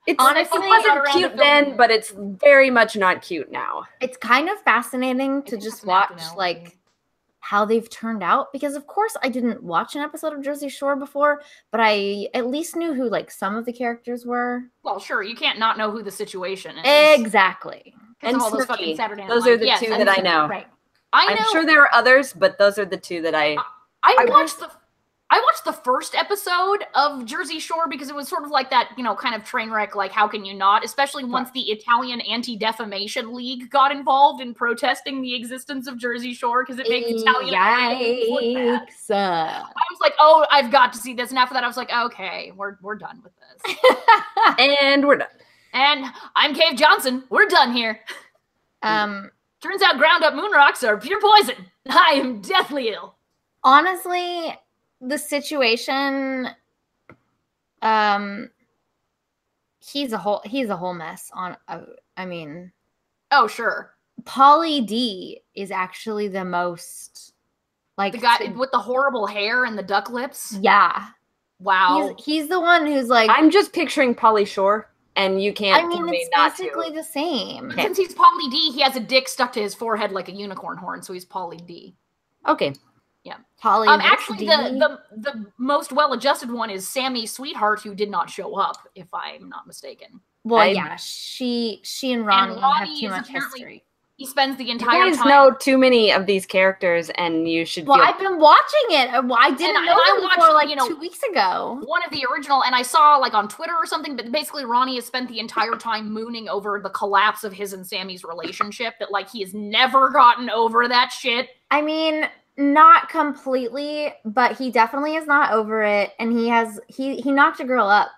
S2: It's honestly, it wasn't cute then, but it's very much not cute now.
S3: It's kind of fascinating to just watch like how they've turned out, because of course I didn't watch an episode of Jersey Shore before, but I at least knew who like some of the characters were.
S1: Well, sure, you can't not know who the situation is.
S3: Exactly.
S2: And all those fucking Saturday Night Live. Those are the two that I know.
S3: Right.
S2: I'm sure there are others, but those are the two that I
S1: watched the first episode of Jersey Shore because it was sort of like that, you know, kind of train wreck, like how can you not, especially once the Italian Anti-Defamation League got involved in protesting the existence of Jersey Shore because it makes Italian
S3: Yikes.
S1: I was like, oh, I've got to see this. And after that, I was like, okay, we're done with this.
S2: And we're done.
S1: And I'm Cave Johnson. We're done here. Turns out ground up moon rocks are pure poison. I am deathly ill.
S3: Honestly, the situation, he's a whole mess. I mean,
S1: oh sure,
S3: Pauly D is actually the most like
S1: the guy with the horrible hair and the duck lips.
S3: Yeah,
S1: wow,
S3: he's the one who's like.
S2: I'm just picturing Pauly Shore, and you can't.
S3: I mean, it's basically the same.
S1: Okay. Since he's Pauly D, he has a dick stuck to his forehead like a unicorn horn, so he's Pauly D.
S2: Okay.
S1: Yeah.
S3: Polly
S1: actually, the most well-adjusted one is Sammy Sweetheart, who did not show up, if I'm not mistaken.
S3: Well, yeah, she and Ronnie have too much history.
S1: He spends the entire time.
S2: You guys know too many of these characters, and you should.
S3: Well, I've been watching it. I didn't know them before, like 2 weeks ago.
S1: One of the original, and I saw like on Twitter or something. But basically, Ronnie has spent the entire time mooning over the collapse of his and Sammy's relationship. That like he has never gotten over that shit.
S3: I mean. Not completely, but he definitely is not over it, and he knocked a girl up.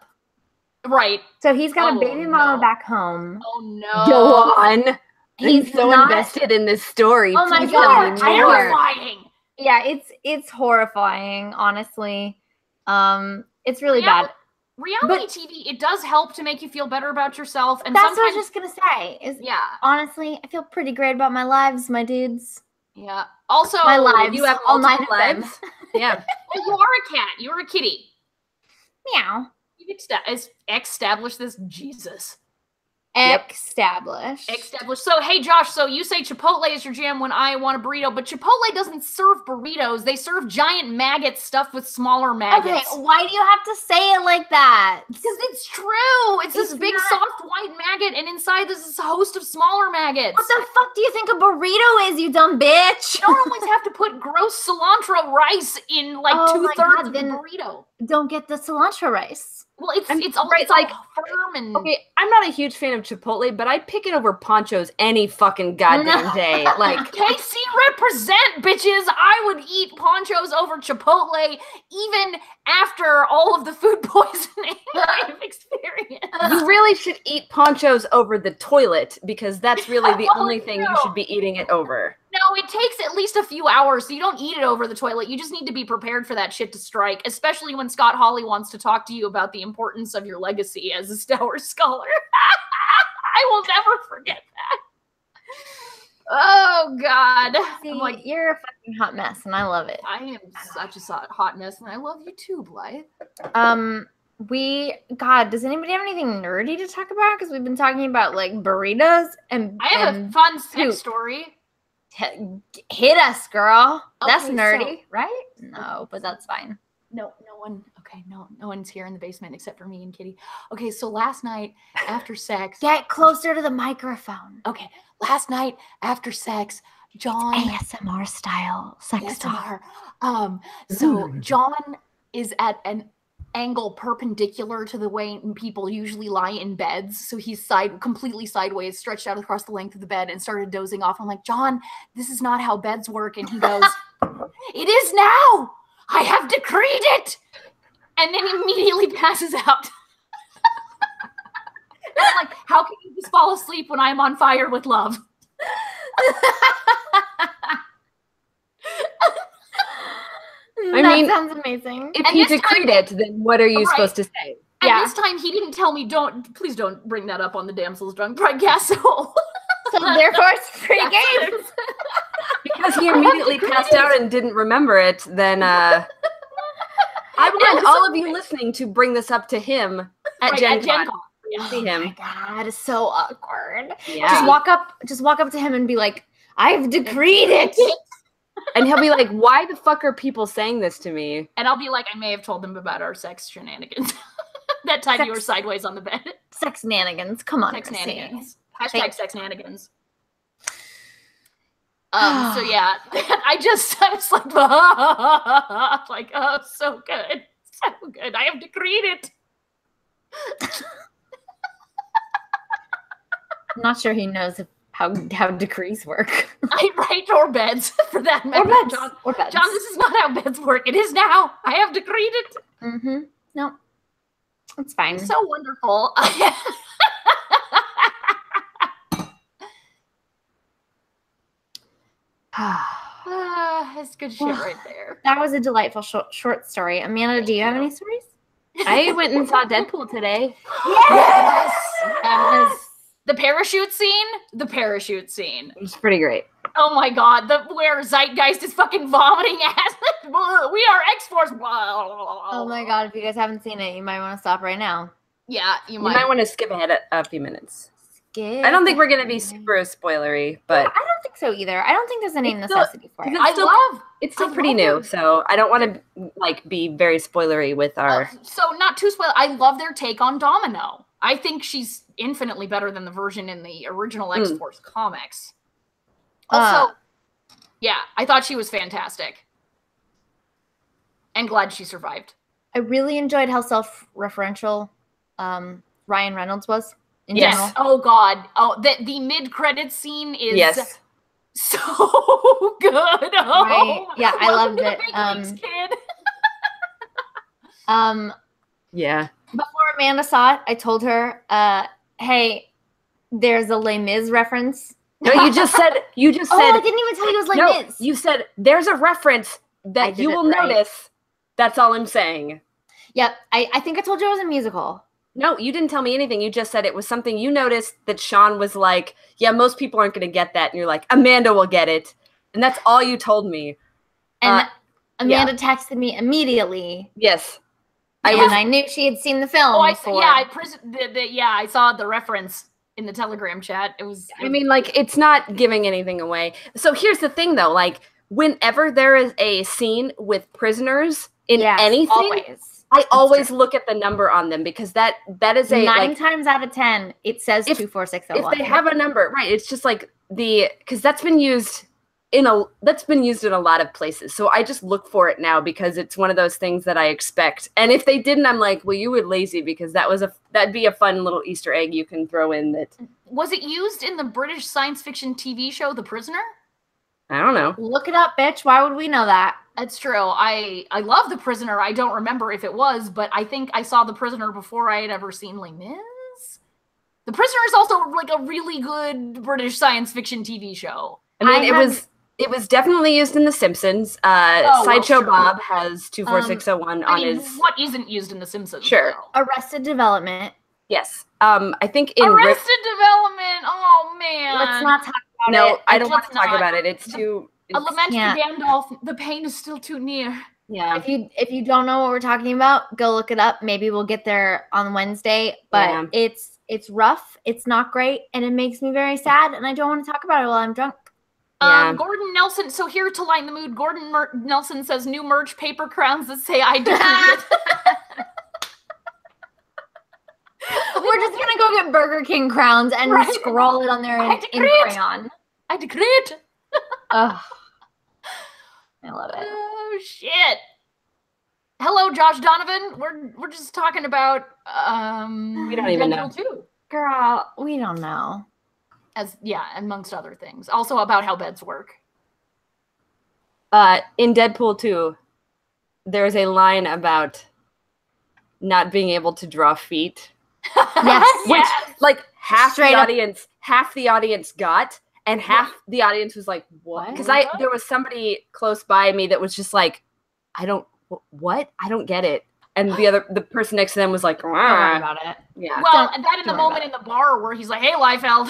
S1: Right.
S3: So he's got a baby mama back home.
S1: Oh no.
S2: Go on.
S3: He's
S2: so invested in this story.
S3: Oh my god, terrifying. Yeah, it's horrifying, honestly. It's really bad.
S1: Reality TV, it does help to make you feel better about yourself, and
S3: that's what I was just gonna say. Honestly, I feel pretty great about my lives, my dudes.
S1: Yeah. Also,
S3: my lives.
S2: You have all 9 lives. Yeah.
S1: Well, you are a cat. You're a kitty.
S3: Meow.
S1: You've established this, Jesus.
S3: Established.
S1: So, hey, Josh, so you say Chipotle is your jam when I want a burrito, but Chipotle doesn't serve burritos. They serve giant maggots stuffed with smaller maggots.
S3: Okay, why do you have to say it like that?
S1: Because it's true. It's this big, soft, white maggot, and inside there's this host of smaller maggots.
S3: What the fuck do you think a burrito is, you dumb bitch?
S1: You don't always have to put gross cilantro rice in, like, 2/3 of the burrito.
S3: Don't get the cilantro rice.
S1: Well, it's like firm and...
S2: Okay, I'm not a huge fan of Chipotle, but I'd pick it over Ponchos any fucking goddamn day. Like,
S1: KC represent, bitches! I would eat Ponchos over Chipotle even after all of the food poisoning I've experienced.
S2: You really should eat Ponchos over the toilet, because that's really the only thing you should be eating it over.
S1: No, it takes at least a few hours, so you don't eat it over the toilet. You just need to be prepared for that shit to strike, especially when Scott Hawley wants to talk to you about the importance of your legacy as a Stour scholar. I will never forget that. Oh, God.
S3: See, I'm like, you're a fucking hot mess, and I love it.
S1: I am such a hot mess, and I love you too, Blythe.
S3: God, does anybody have anything nerdy to talk about? Because we've been talking about, like, burritos and...
S1: I have a fun sex story.
S3: Hit us, girl.
S1: Okay,
S3: that's nerdy, right? No, but that's fine.
S1: No one's here in the basement except for me and Kitty. Okay, so last night after sex...
S3: Get closer to the microphone.
S1: Okay, last night after sex, John...
S3: ASMR style sex talk.
S1: So John is at an angle perpendicular to the way people usually lie in beds. So he's completely sideways, stretched out across the length of the bed, and started dozing off. I'm like, John, this is not how beds work. And he goes, it is now! I have decreed it! And then immediately passes out. And I'm like, how can you just fall asleep when I'm on fire with love?
S3: That sounds amazing.
S2: If you decreed it, then what are you supposed to say?
S1: And this time he didn't tell me, please don't bring that up on the Damsels Drunk Pridecast. So
S3: therefore it's free games.
S2: Because he immediately passed out and didn't remember it, then I want all of you listening to bring this up to him at Gen Con. See him.
S3: Oh my God, it's so awkward.
S2: Yeah.
S3: Just walk up to him and be like, I've decreed it.
S2: And he'll be like, why the fuck are people saying this to me?
S1: And I'll be like, I may have told them about our sex shenanigans. That time you were sideways on the bed.
S3: Sex nanigans. Come on.
S1: Sex nanigans. Hashtag sex nanigans. So yeah, I was like, oh, so good. So good. I have decreed it.
S3: I'm not sure he knows how decrees work.
S1: Right, or beds, for that matter.
S3: Or beds.
S1: John, this is not how beds work. It is now. I have decreed it.
S3: Mm-hmm. No, it's fine.
S1: It's so wonderful. It's good shit right there.
S3: That was a delightful short story. Amanda, do you have any stories?
S2: I went and saw Deadpool today.
S1: Yes. The parachute scene? The parachute scene.
S2: It was pretty great.
S1: Oh my God, where Zeitgeist is fucking vomiting acid. We are X-Force.
S3: Oh my God, if you guys haven't seen it, you might want to stop right now.
S1: Yeah, you might.
S2: You might want to skip ahead a few minutes. I don't think we're going to be super spoilery, but...
S3: I don't think so either. I don't think there's any necessity for it.
S2: It's still pretty new, so I don't want to be very spoilery with our...
S1: So not too spoiler. I love their take on Domino. I think she's infinitely better than the version in the original X-Force comics. Also, yeah, I thought she was fantastic. And glad she survived.
S3: I really enjoyed how self-referential Ryan Reynolds was in general.
S1: Oh, God. Oh, the mid-credit scene is so good. Oh,
S3: right. Yeah, I loved it.
S2: Yeah.
S3: Before Amanda saw it, I told her, hey, there's a Les Mis reference.
S2: No, you just said.
S3: I didn't even tell you it was Les Mis.
S2: You said there's a reference that you will notice. That's all I'm saying.
S3: Yep. I think I told you it was a musical.
S2: No, you didn't tell me anything. You just said it was something you noticed that Sean was like, yeah, most people aren't going to get that. And you're like, Amanda will get it. And that's all you told me.
S3: And Amanda texted me immediately.
S2: Yes.
S3: I knew she had seen the film.
S1: Oh, I saw the reference in the Telegram chat.
S2: I mean, like, it's not giving anything away. So here's the thing, though. Like, whenever there is a scene with prisoners in anything, I always look at the number on them because that is a
S3: 9 times out of 10 it says 24601.
S2: If they have a number, right? It's just like because that's been used in a lot of places. So I just look for it now because it's one of those things that I expect. And if they didn't, I'm like, well, you were lazy because that'd be a fun little Easter egg you can throw in. That
S1: was it used in the British science fiction TV show The Prisoner?
S2: I don't know.
S3: Look it up, bitch. Why would we know that?
S1: That's true. I love The Prisoner. I don't remember if it was, but I think I saw The Prisoner before I had ever seen Les Mis. The Prisoner is also like a really good British science fiction TV show.
S2: I mean, it was definitely used in The Simpsons. Sideshow Bob has 24601 on his.
S1: What isn't used in The Simpsons?
S2: Sure.
S1: Though?
S3: Arrested Development.
S2: Yes. I think in
S1: Arrested Development. Oh man.
S3: Let's not talk about it.
S2: No, I don't want to talk about it. It's too.
S1: A lament to Gandalf. The pain is still too near.
S2: Yeah.
S3: If you don't know what we're talking about, go look it up. Maybe we'll get there on Wednesday. But it's rough. It's not great, and it makes me very sad. And I don't want to talk about it while I'm drunk.
S1: Gordon Nelson. So here to lighten the mood, Gordon Nelson says new merch paper crowns that say I decree it.
S3: We're just gonna go get Burger King crowns and scroll it on there in crayon.
S1: I decree it.
S3: Ugh. I love it.
S1: Oh shit. Hello, Josh Donovan. We're just talking about
S2: we don't even know.
S1: Too.
S3: Girl, we don't know.
S1: Amongst other things. Also about how beds work.
S2: In Deadpool 2, there's a line about not being able to draw feet.
S3: Yes.
S2: Which like half the audience got, and half the audience was like, what? Because there was somebody close by me that was just like, I don't get it. And the person next to them was like,
S3: don't worry about it.
S1: Yeah. Well, and that in the moment in the bar where he's like, hey, Liefeld.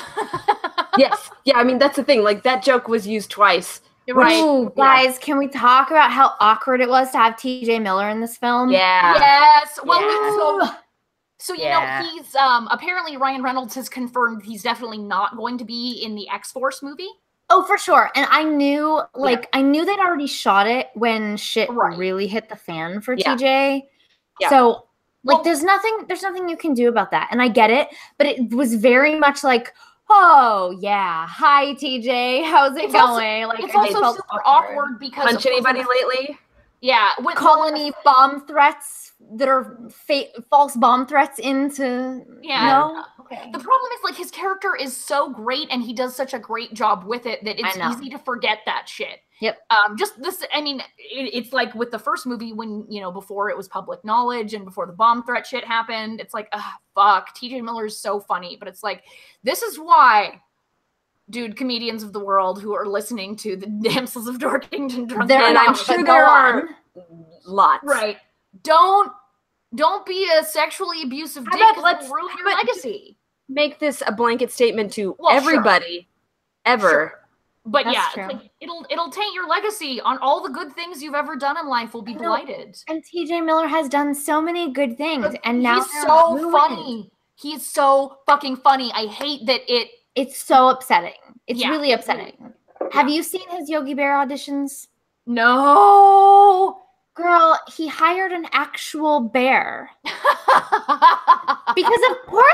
S2: Yes. Yeah, I mean, that's the thing. Like, that joke was used twice.
S3: Right. Ooh, guys, can we talk about how awkward it was to have TJ Miller in this film?
S2: Yeah.
S1: Yes. Well, so you know, he's apparently Ryan Reynolds has confirmed he's definitely not going to be in the X-Force movie.
S3: Oh, for sure. And I knew they'd already shot it when shit really hit the fan for TJ. Yeah. So there's nothing you can do about that. And I get it, but it was very much like, oh yeah, hi TJ, how's it going?
S1: It's also super awkward because
S2: punch anybody lately?
S1: Yeah,
S3: with colony bomb threats that are false bomb threats into
S1: Okay. The problem is, like, his character is so great and he does such a great job with it that it's easy to forget that shit.
S3: Yep.
S1: Just this, I mean, it's like with the first movie when, before it was public knowledge and before the bomb threat shit happened, it's like, fuck, TJ Miller is so funny. But it's like, this is why, dude, comedians of the world who are listening to the Damsels of Dorkington drunk,
S2: and I'm sure there are lots.
S1: Right. Don't be a sexually abusive dick because it'll ruin your legacy.
S2: Make this a blanket statement to everybody, ever.
S1: Sure. But it's like, it'll taint your legacy on all the good things you've ever done in life. Will be blighted.
S3: And TJ Miller has done so many good things, and now
S1: he's so funny. He's so fucking funny. I hate that
S3: it's so upsetting. It's really upsetting. Have you seen his Yogi Bear auditions?
S1: No.
S3: Girl, he hired an actual bear. Because of course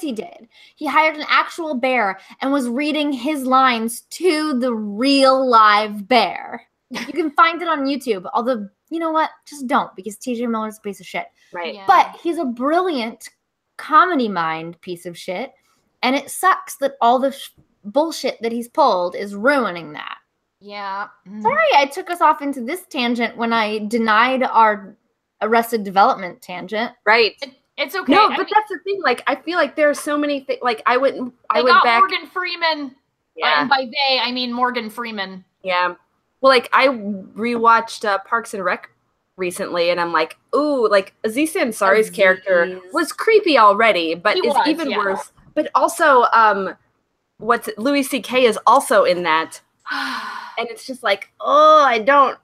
S3: he did. He hired an actual bear and was reading his lines to the real live bear. You can find it on YouTube. Although, you know what? Just don't, because TJ Miller's a piece of shit.
S2: Right.
S1: Yeah.
S3: But he's a brilliant comedy mind piece of shit. And it sucks that all the bullshit that he's pulled is ruining that.
S1: Yeah.
S3: Sorry, I took us off into this tangent when I denied our Arrested Development tangent.
S2: Right.
S1: It's okay.
S2: No, but that's the thing. Like, I feel like there are so many things. Like, I went back.
S1: Morgan Freeman. Yeah. And by they, I mean Morgan Freeman.
S2: Yeah. Well, like, I rewatched Parks and Rec recently, and I'm like, ooh, like, Aziz Ansari's character was creepy already, but is even worse. But also, Louis C.K. is also in that. And it's just like, oh, I don't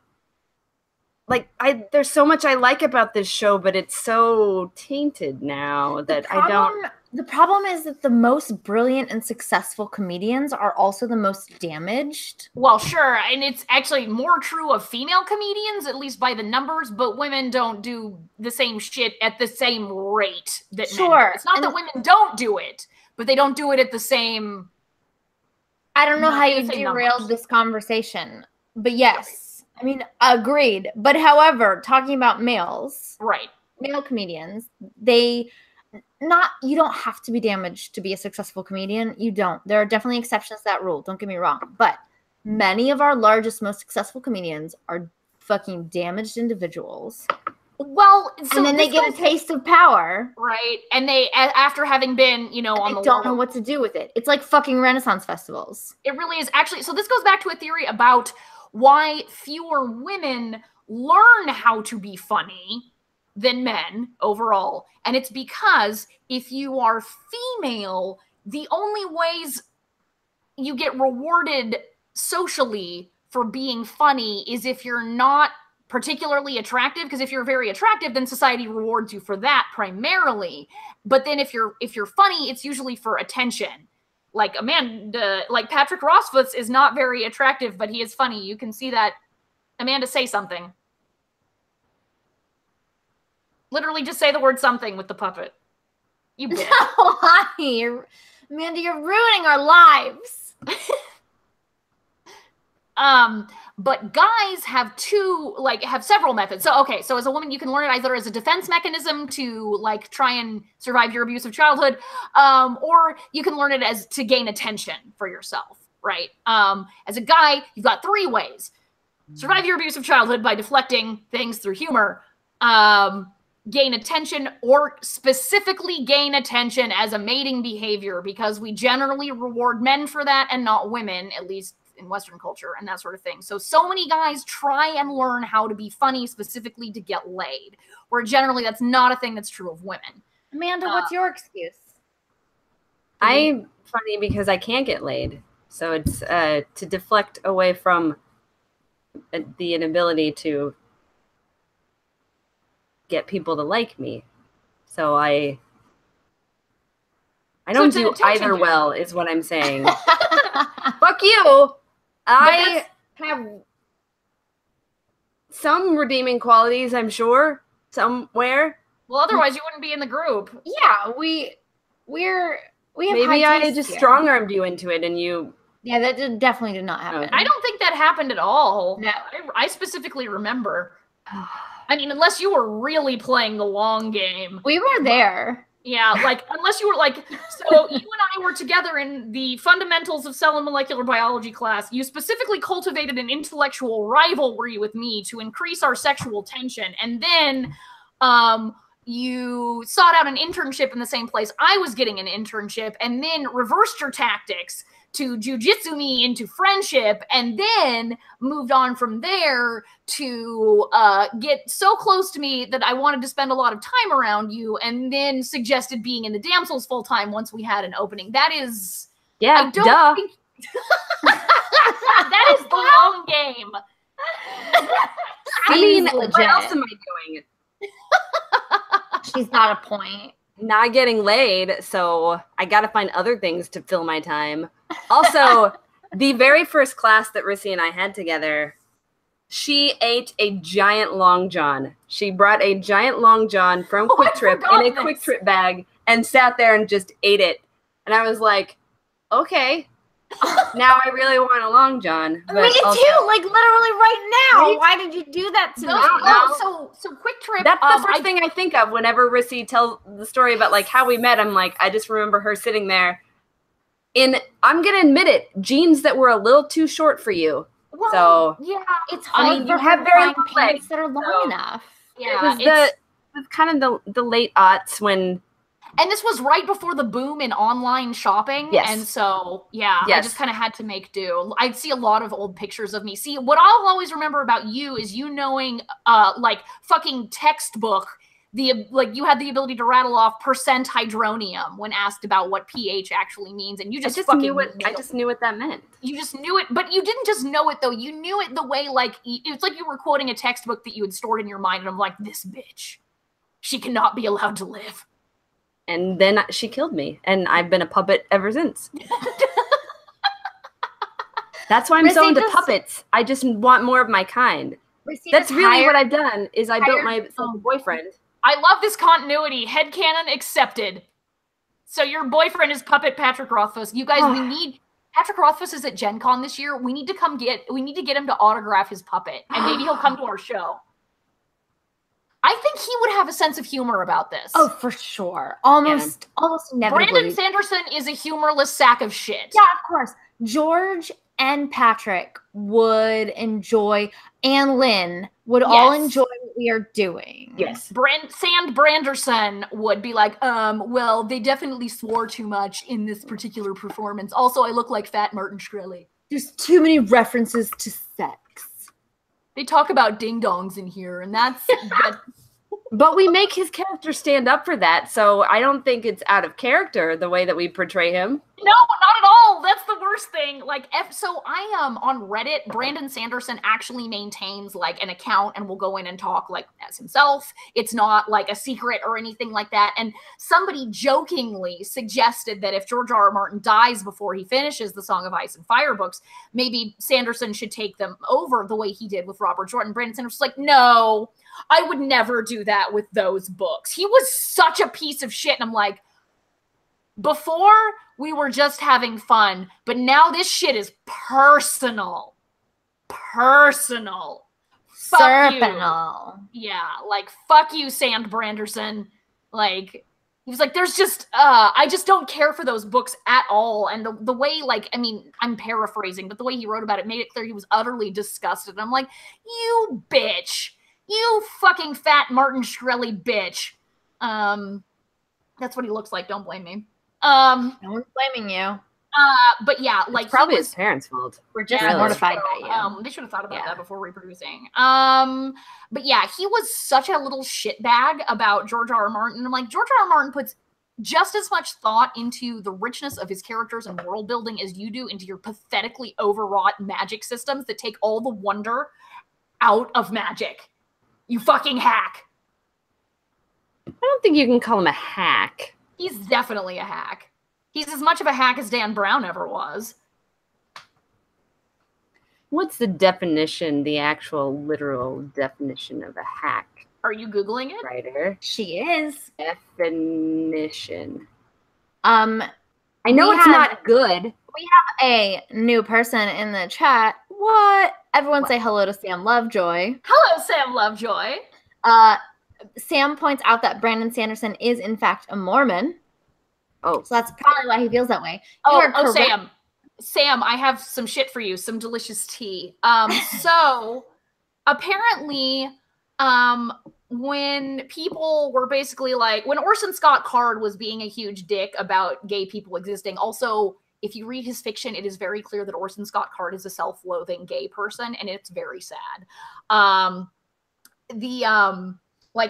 S2: like, there's so much I like about this show, but it's so tainted now that I don't.
S3: The problem is that the most brilliant and successful comedians are also the most damaged.
S1: Well, sure, and it's actually more true of female comedians, at least by the numbers, but women don't do the same shit at the same rate that men do. It's not that women don't do it, but they don't do it at the same...
S3: I don't know how you derailed this conversation, but yes. I mean, agreed. But however, talking about males...
S1: Right.
S3: Male comedians, you don't have to be damaged to be a successful comedian. You don't. There are definitely exceptions to that rule. Don't get me wrong. But many of our largest, most successful comedians are fucking damaged individuals.
S1: Well, so
S3: and then they get a taste of power.
S1: Right. And they, after having been, on the
S3: don't know what to do with it. It's like fucking Renaissance festivals.
S1: It really is. Actually, so this goes back to a theory about why fewer women learn how to be funny than men overall. And it's because if you are female, the only ways you get rewarded socially for being funny is if you're not particularly attractive, because if you're very attractive, then society rewards you for that primarily. But then if you're funny, it's usually for attention. Like Patrick Rothfuss is not very attractive, but he is funny. You can see that. Amanda, say something. Literally just say the word something with the puppet. You bitch.
S3: Why? Amanda, you're ruining our lives.
S1: But guys have several methods. So as a woman, you can learn it either as a defense mechanism to try and survive your abusive childhood, or you can learn it as to gain attention for yourself, right? As a guy, you've got 3 ways. Survive your abusive childhood by deflecting things through humor, gain attention, or specifically gain attention as a mating behavior, because we generally reward men for that and not women, at least in Western culture and that sort of thing. So many guys try and learn how to be funny specifically to get laid, where generally that's not a thing that's true of women.
S3: Amanda, what's your excuse?
S2: I'm funny because I can't get laid. So it's to deflect away from the inability to get people to like me. So I don't do either well, is what I'm saying. Fuck you. I have some redeeming qualities, I'm sure, somewhere.
S1: Well, otherwise you wouldn't be in the group.
S3: Yeah, we have
S2: maybe I just strong-armed you into it, and you.
S3: Yeah, that definitely did not happen.
S1: I don't think that happened at all.
S3: No,
S1: I specifically remember. I mean, unless you were really playing the long game.
S3: We were there.
S1: Yeah, unless you were so you and I were together in the fundamentals of cell and molecular biology class. You specifically cultivated an intellectual rivalry with me to increase our sexual tension. And then you sought out an internship in the same place I was getting an internship, and then reversed your tactics to jujitsu me into friendship, and then moved on from there to get so close to me that I wanted to spend a lot of time around you, and then suggested being in the Damsels full time once we had an opening. That is...
S2: Yeah, duh.
S1: That is the long game.
S2: I mean, what else am I doing?
S3: She's got a point.
S2: Not getting laid, so I gotta find other things to fill my time. Also, the very first class that Rissy and I had together, she ate a giant Long John. She brought a giant Long John from Quick Trip in a Quick Trip bag and sat there and just ate it. And I was like, okay, now I really want a Long John. But
S3: me too, literally right now. Right? Why did you do that to me?
S1: So Quick Trip.
S2: That's the first thing I think of whenever Rissy tells the story about how we met. I'm like, I just remember her sitting there in, I'm going to admit it, jeans that were a little too short for you.
S3: Well,
S1: so
S3: yeah, it's hard.
S2: You have very long
S3: pants that are long enough.
S1: Yeah,
S2: it was kind of the late aughts when.
S1: And this was right before the boom in online shopping.
S2: Yes.
S1: And so, yeah,
S2: yes.
S1: I just kind of had to make do. I see a lot of old pictures of me. See, what I'll always remember about you is you knowing, fucking textbook you had the ability to rattle off percent hydronium when asked about what pH actually means, and you just
S2: knew what that meant.
S1: You just knew it, but you didn't just know it though. You knew it the way like it's like you were quoting a textbook that you had stored in your mind, and I'm like, this bitch, she cannot be allowed to live.
S2: And then she killed me, and I've been a puppet ever since. That's why I'm so into puppets. I just want more of my kind. That's really what I've done, is I built myself a boyfriend.
S1: I love this continuity. Headcanon accepted. So your boyfriend is puppet Patrick Rothfuss. You guys, we need... Patrick Rothfuss is at Gen Con this year. We need to get him to autograph his puppet, and maybe he'll come to our show. I think he would have a sense of humor about this.
S3: Oh, for sure. Almost inevitably.
S1: Brandon Sanderson is a humorless sack of shit.
S3: Yeah, of course. George and Patrick would enjoy, and Lynn would all enjoy what we are doing.
S1: Yes. Sand Branderson would be like, well, they definitely swore too much in this particular performance. Also, I look like fat Martin Shkreli.
S3: There's too many references to sex.
S1: They talk about ding-dongs in here, and that's...
S2: But we make his character stand up for that, so I don't think it's out of character the way that we portray him.
S1: No, not at all. That's the worst thing. Like, so I am on Reddit. Brandon Sanderson actually maintains like an account and will go in and talk like as himself. It's not like a secret or anything like that. And somebody jokingly suggested that if George R.R. Martin dies before he finishes the Song of Ice and Fire books, maybe Sanderson should take them over the way he did with Robert Jordan. Brandon Sanderson's like, no, I would never do that with those books. He was such a piece of shit. And I'm like, before we were just having fun, but now this shit is personal. Personal. Fuck you. Yeah, like, fuck you, Sand Branderson. Like, he was like, there's just, I just don't care for those books at all. And the way, like, I mean, I'm paraphrasing, but the way he wrote about it made it clear he was utterly disgusted. I'm like, you bitch. You fucking fat Martin Shkreli bitch. That's what he looks like. Don't blame me.
S3: No one's blaming you.
S1: But yeah, like,
S2: it's probably his parents' fault.
S3: We're just mortified by you.
S1: They should have thought about that before reproducing. But yeah, he was such a little shitbag about George R.R. Martin. I'm like, George R.R. Martin puts just as much thought into the richness of his characters and world building as you do into your pathetically overwrought magic systems that take all the wonder out of magic. You fucking hack.
S2: I don't think you can call him a hack.
S1: He's definitely a hack. He's as much of a hack as Dan Brown ever was.
S2: What's the definition, the actual literal definition of a hack?
S1: Are you Googling it?
S2: Writer.
S3: She is.
S2: Definition.
S3: I
S2: know it's not good.
S3: We have a new person in the chat. What? Everyone say hello to Sam Lovejoy.
S1: Hello, Sam Lovejoy.
S3: Sam points out that Brandon Sanderson is, in fact, a Mormon.
S2: Oh.
S3: So that's probably why he feels that way.
S1: Sam, I have some shit for you. Some delicious tea. So, apparently, when people were basically like, when Orson Scott Card was being a huge dick about gay people existing, also, if you read his fiction, it is very clear that Orson Scott Card is a self-loathing gay person, and it's very sad.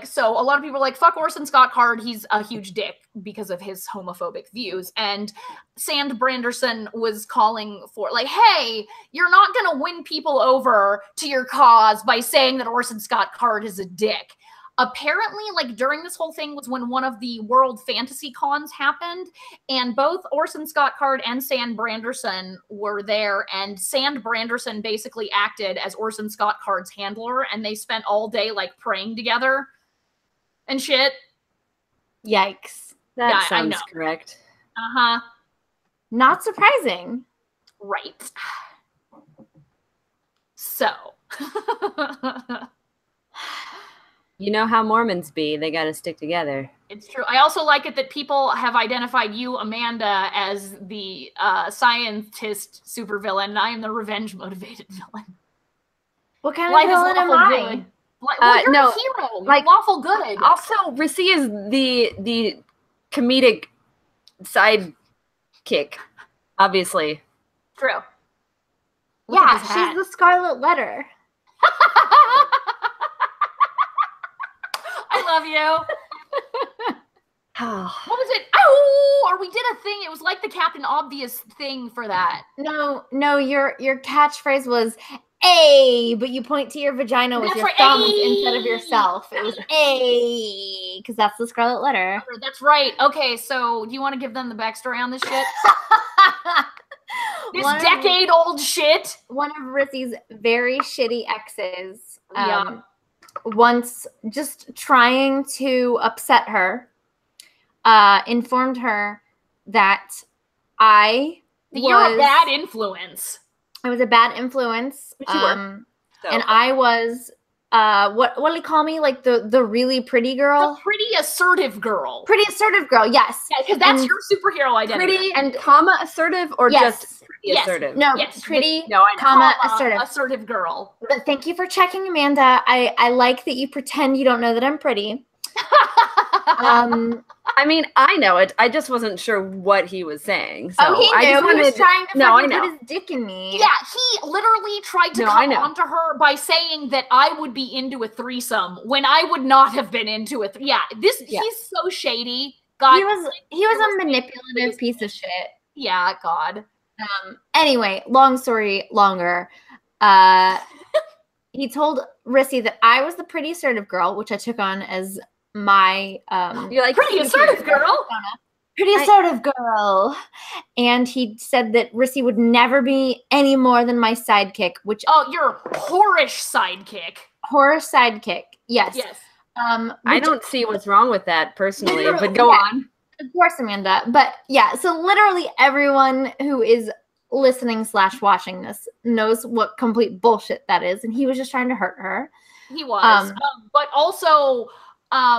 S1: So a lot of people are like, fuck Orson Scott Card, he's a huge dick because of his homophobic views. And Sand Branderson was calling for, like, hey, you're not going to win people over to your cause by saying that Orson Scott Card is a dick. Apparently, like, during this whole thing was when one of the World Fantasy Cons happened, and both Orson Scott Card and Sand Branderson were there, and Sand Branderson basically acted as Orson Scott Card's handler, and they spent all day, like, praying together and shit.
S3: Yikes.
S2: That sounds correct.
S1: Uh-huh.
S3: Not surprising.
S1: Right. So...
S2: You know how Mormons be. They got to stick together.
S1: It's true. I also like it that people have identified you, Amanda, as the scientist supervillain, and I am the revenge-motivated villain.
S3: What kind of villain am I?
S1: You're a hero. You're lawful good.
S2: Also, Rissy is the comedic sidekick, obviously.
S1: True.
S3: Yeah, she's the Scarlet Letter.
S1: I love you.
S2: Oh.
S1: What was it? Oh, or we did a thing. It was like the Captain Obvious thing for that.
S3: No, your catchphrase was "A," but you point to your vagina with your thumbs instead of yourself. It was "A" because that's the scarlet letter.
S1: That's right. Okay, so do you want to give them the backstory on this shit? This decade-old shit.
S3: One of Rissy's very shitty exes. Once just trying to upset her. Informed her that
S1: you're a bad influence.
S3: I was a bad influence.
S2: Which you were. So.
S3: And I was what do you call me? Like the really pretty girl?
S1: The pretty assertive girl.
S3: Pretty assertive girl, yes.
S1: Yeah, because that's your superhero identity.
S2: Pretty and comma assertive or just pretty assertive?
S3: No, pretty comma assertive.
S1: Assertive girl.
S3: But thank you for checking, Amanda. I like that you pretend you don't know that I'm pretty.
S2: I mean, I know it. I just wasn't sure what he was saying. So
S3: he knew. He was trying to put his dick in me.
S1: Yeah, he literally tried to come onto her by saying that I would be into a threesome when I would not have been into it. He's so shady. God,
S3: he was a manipulative piece of shit.
S1: Yeah, God.
S3: Anyway, long story longer. He told Rissy that I was the pretty assertive girl, which I took on as my
S1: you're like pretty assertive girl.
S3: Pretty assertive girl. And he said that Rissy would never be any more than my sidekick, which
S1: your whorish sidekick.
S3: Whorish sidekick. Yes.
S1: Yes.
S2: I don't see what's wrong with that personally, but go on.
S3: Of course, Amanda. But yeah, so literally everyone who is listening / watching this knows what complete bullshit that is. And he was just trying to hurt her.
S1: He was. But also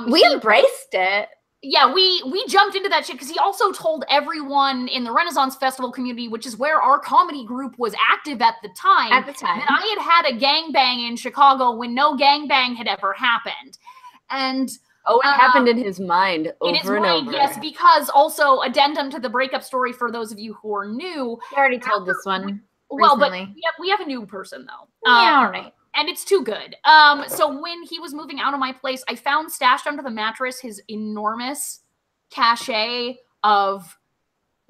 S3: we embraced it.
S1: Yeah, we jumped into that shit because he also told everyone in the Renaissance Festival community, which is where our comedy group was active at the time, that I had a gangbang in Chicago when no gangbang had ever happened. And
S2: it happened in his mind over and over.
S1: Yes, because also addendum to the breakup story for those of you who are new.
S3: I already told this one.
S1: Well, but we have a new person though.
S3: Yeah, all right.
S1: And it's too good. So when he was moving out of my place, I found stashed under the mattress his enormous cache of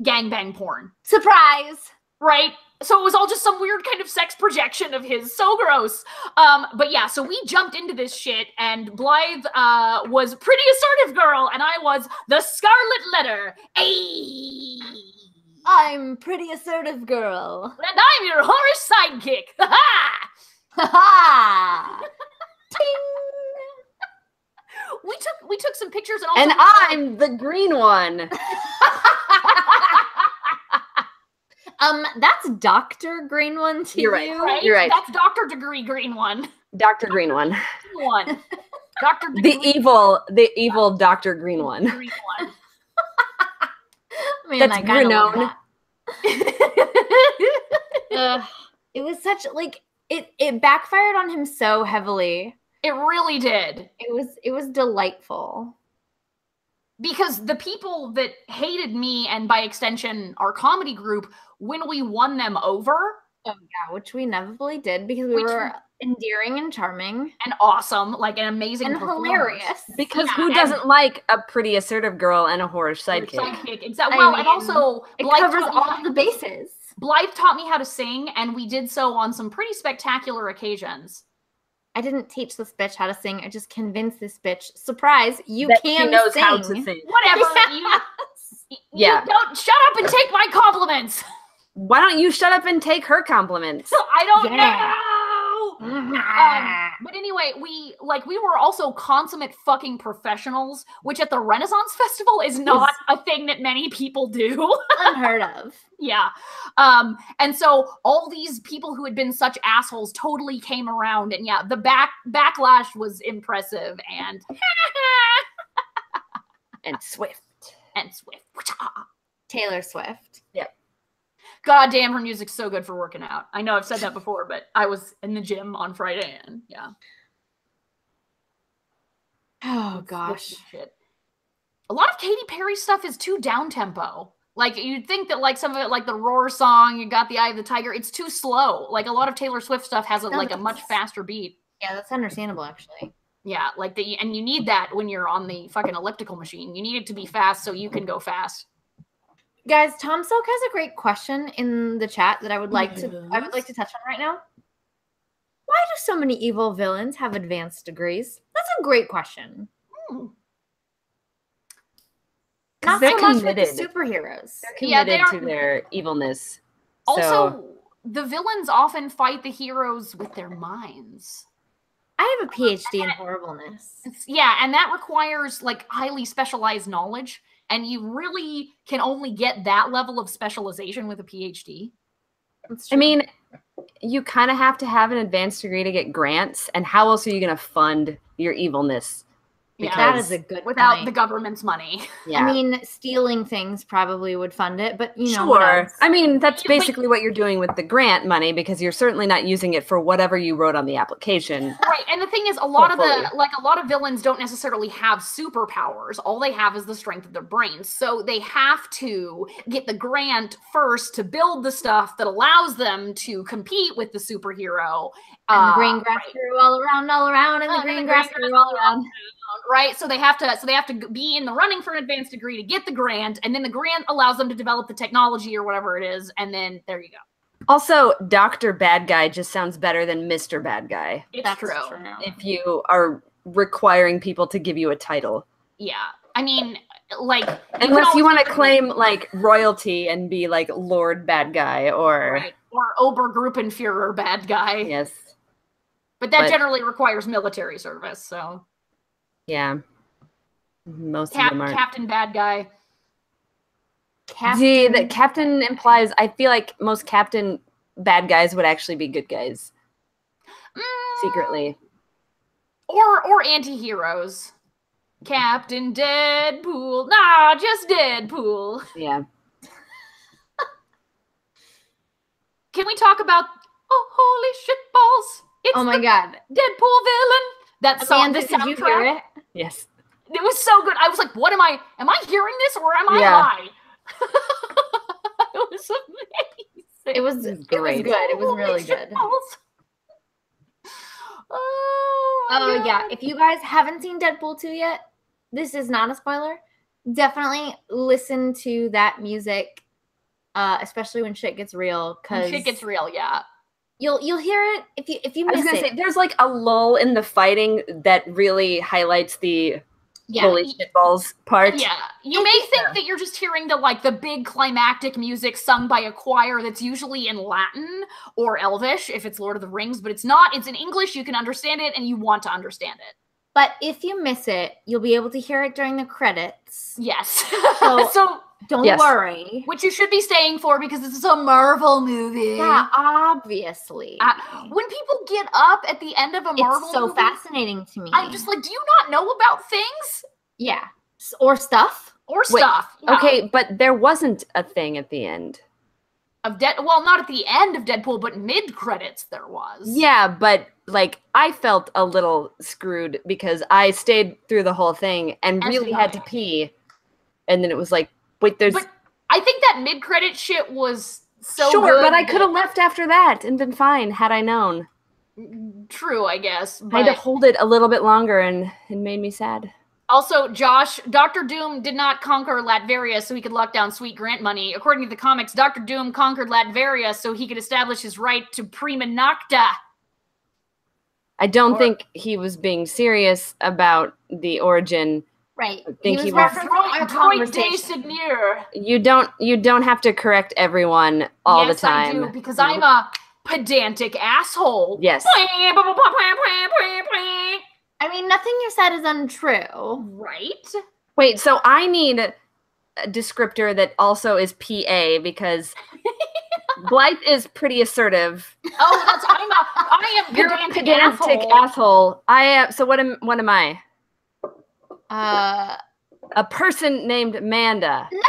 S1: gangbang porn.
S3: Surprise!
S1: Right? So it was all just some weird kind of sex projection of his. So gross. But yeah, so we jumped into this shit, and Blythe was pretty assertive girl, and I was the Scarlet Letter. Ayy!
S3: I'm pretty assertive girl.
S1: And I'm your whorish sidekick. Ha-ha!
S3: Ha-ha!
S1: We took some pictures
S2: and I'm the green one.
S3: That's Dr. Green One to
S2: You're right.
S3: you.
S1: Right?
S2: You're right.
S1: That's Dr. Degree Green One.
S2: Dr. Green One.
S1: Dr.
S2: The evil Dr. Green One.
S1: Green One.
S3: Man,
S2: that's Grinone.
S3: It was such it backfired on him so heavily.
S1: It really did.
S3: It was delightful.
S1: Because the people that hated me and by extension our comedy group, when we won them over.
S3: Oh yeah, which we inevitably did because we were endearing and charming.
S1: And awesome, like an amazing
S3: and hilarious.
S2: Because who doesn't like a pretty assertive girl and a whorish sidekick?
S1: Exactly. Well, and also
S3: it covers all of the bases.
S1: Blythe taught me how to sing, and we did so on some pretty spectacular occasions.
S3: I didn't teach this bitch how to sing. I just convinced this bitch. Surprise, you can
S2: knows
S3: sing.
S2: How to sing.
S1: Whatever. You don't shut up and take my compliments.
S2: Why don't you shut up and take her compliments?
S1: I don't know. But anyway, we were also consummate fucking professionals, which at the Renaissance Festival is not a thing that many people do.
S3: Unheard of.
S1: Yeah. And so all these people who had been such assholes totally came around, and yeah, the backlash was impressive and
S2: and swift.
S3: Taylor Swift.
S2: Yep.
S1: God damn, her music's so good for working out. I know I've said that before, but I was in the gym on Friday and yeah.
S3: Oh gosh.
S1: Shit. A lot of Katy Perry stuff is too down-tempo. Like, you'd think that, like, some of it, like the Roar song, you got the Eye of the Tiger, it's too slow. Like, a lot of Taylor Swift stuff has, a much faster beat.
S3: Yeah, that's understandable, actually.
S1: Yeah, like and you need that when you're on the fucking elliptical machine. You need it to be fast so you can go fast.
S3: Guys, Tom Silk has a great question in the chat that I would like to touch on right now. Why do so many evil villains have advanced degrees? That's a great question. Not so much with the superheroes.
S2: They're committed to their evilness.
S1: Also, the villains often fight the heroes with their minds.
S3: I have a PhD in horribleness.
S1: Yeah, and that requires like highly specialized knowledge, and you really can only get that level of specialization with a PhD.
S2: I mean, you kind of have to have an advanced degree to get grants, and how else are you going to fund your evilness?
S1: Because
S3: that is a good
S1: without
S3: point.
S1: the government's money.
S2: Yeah.
S3: I mean, stealing things probably would fund it, but you know,
S2: sure. I mean, that's basically what you're doing with the grant money, because you're certainly not using it for whatever you wrote on the application.
S1: Right, and the thing is, a lot of villains don't necessarily have superpowers. All they have is the strength of their brains. So they have to get the grant first to build the stuff that allows them to compete with the superhero.
S3: And the green grass grew all around, and the green grass grew all around.
S1: Right, so they have to be in the running for an advanced degree to get the grant, and then the grant allows them to develop the technology or whatever it is, and then there you go.
S2: Also, Dr. Bad Guy just sounds better than Mr. Bad Guy.
S1: That's true.
S2: If you are requiring people to give you a title.
S1: Yeah, I mean, like,
S2: unless you want to claim like royalty and be like Lord Bad Guy or
S1: Obergruppenführer Bad Guy.
S2: Yes,
S1: but that generally requires military service. So
S2: yeah, most of them are
S1: Captain Bad Guy.
S2: See, that Captain implies. I feel like most Captain Bad Guys would actually be good guys, secretly,
S1: or anti-heroes. Captain Deadpool. Nah, just Deadpool.
S2: Yeah.
S1: Can we talk about holy shit balls? It's
S3: oh my god,
S1: Deadpool villain. That song.
S3: Amanda, did you hear it?
S2: Yes.
S1: It was so good. I was like, "What am I hearing this or am I high?" It was amazing.
S3: It was great. It was really good. Oh yeah. If you guys haven't seen Deadpool 2 yet, this is not a spoiler. Definitely listen to that music, especially when shit gets real. Because
S1: shit gets real, yeah.
S3: You'll hear it if you miss it. I was gonna say
S2: there's like a lull in the fighting that really highlights the holy shitballs part.
S1: Yeah, you may think that you're just hearing the big climactic music sung by a choir that's usually in Latin or Elvish if it's Lord of the Rings, but it's not. It's in English. You can understand it, and you want to understand it.
S3: But if you miss it, you'll be able to hear it during the credits.
S1: Yes.
S3: So don't worry.
S1: Which you should be staying for because this is a Marvel movie.
S3: Yeah, obviously.
S1: When people get up at the end of a Marvel movie,
S3: it's so fascinating to me.
S1: I'm just like, do you not know about things?
S3: Yeah. Or stuff.
S1: Yeah.
S2: Okay, but there wasn't a thing at the end.
S1: Well, not at the end of Deadpool, but mid-credits there was.
S2: Yeah, but like I felt a little screwed because I stayed through the whole thing and really had to pee. And then it was like, wait, there's...
S1: But I think that mid-credit shit was so
S2: good.
S1: But
S2: I could have left after that and been fine had I known.
S1: True, I guess. But...
S2: I had to hold it a little bit longer and it made me sad.
S1: Also, Josh, Dr. Doom did not conquer Latveria so he could lock down sweet grant money. According to the comics, Dr. Doom conquered Latveria so he could establish his right to prima nocta.
S2: I don't think he was being serious about the origin.
S3: Right.
S2: I think he
S3: was
S2: You don't have to correct everyone all the time.
S1: Yes, I do, because I'm a pedantic asshole.
S2: Yes.
S3: I mean, nothing you said is untrue.
S1: Right?
S2: Wait, so I need a descriptor that also is PA because Blythe is pretty assertive.
S1: Oh, I am
S2: pedantic asshole. I am. So what am I? A person named Amanda.
S1: No,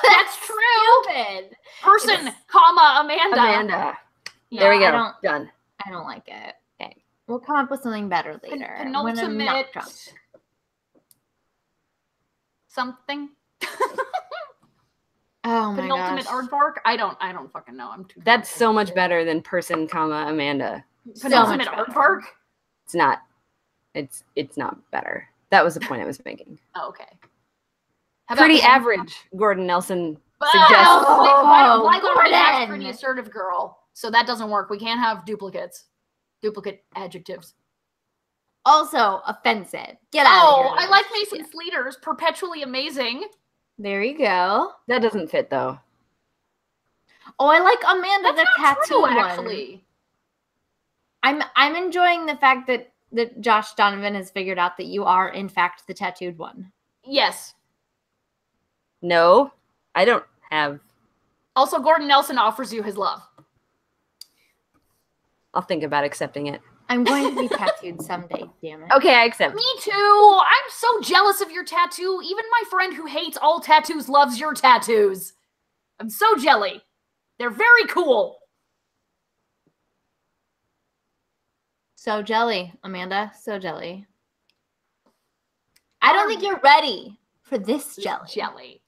S1: that's true.
S3: Stupid.
S1: Person, comma, Amanda.
S2: Amanda.
S1: Yeah,
S2: there we go. Done.
S3: I don't like it. Okay. We'll come up with something better later.
S1: Penultimate something.
S3: Oh my
S1: penultimate
S3: gosh.
S1: aardvark? I don't fucking know. I'm too.
S2: That's so much better than person, comma, Amanda.
S1: Penultimate aardvark?
S2: It's not. It's not better. That was the point I was making.
S1: Oh, okay.
S2: Pretty average, Gordon Nelson suggests.
S1: Why Gordon has pretty assertive girl? So that doesn't work. We can't have duplicates. Duplicate adjectives.
S3: Also offensive. Get out of here.
S1: I like Mason Sleater's perpetually amazing.
S3: There you go.
S2: That doesn't fit though.
S3: Oh, I like Amanda the tattoo
S1: true,
S3: one.
S1: Actually.
S3: I'm enjoying the fact that Josh Donovan has figured out that you are in fact the tattooed one.
S1: Yes.
S2: No, I don't have.
S1: Also, Gordon Nelson offers you his love.
S2: I'll think about accepting it.
S3: I'm going to be tattooed someday, damn it.
S2: Okay, I accept.
S1: Me too. I'm so jealous of your tattoo. Even my friend who hates all tattoos loves your tattoos. I'm so jelly. They're very cool.
S3: So jelly, Amanda. So jelly. I don't think you're ready for this jelly.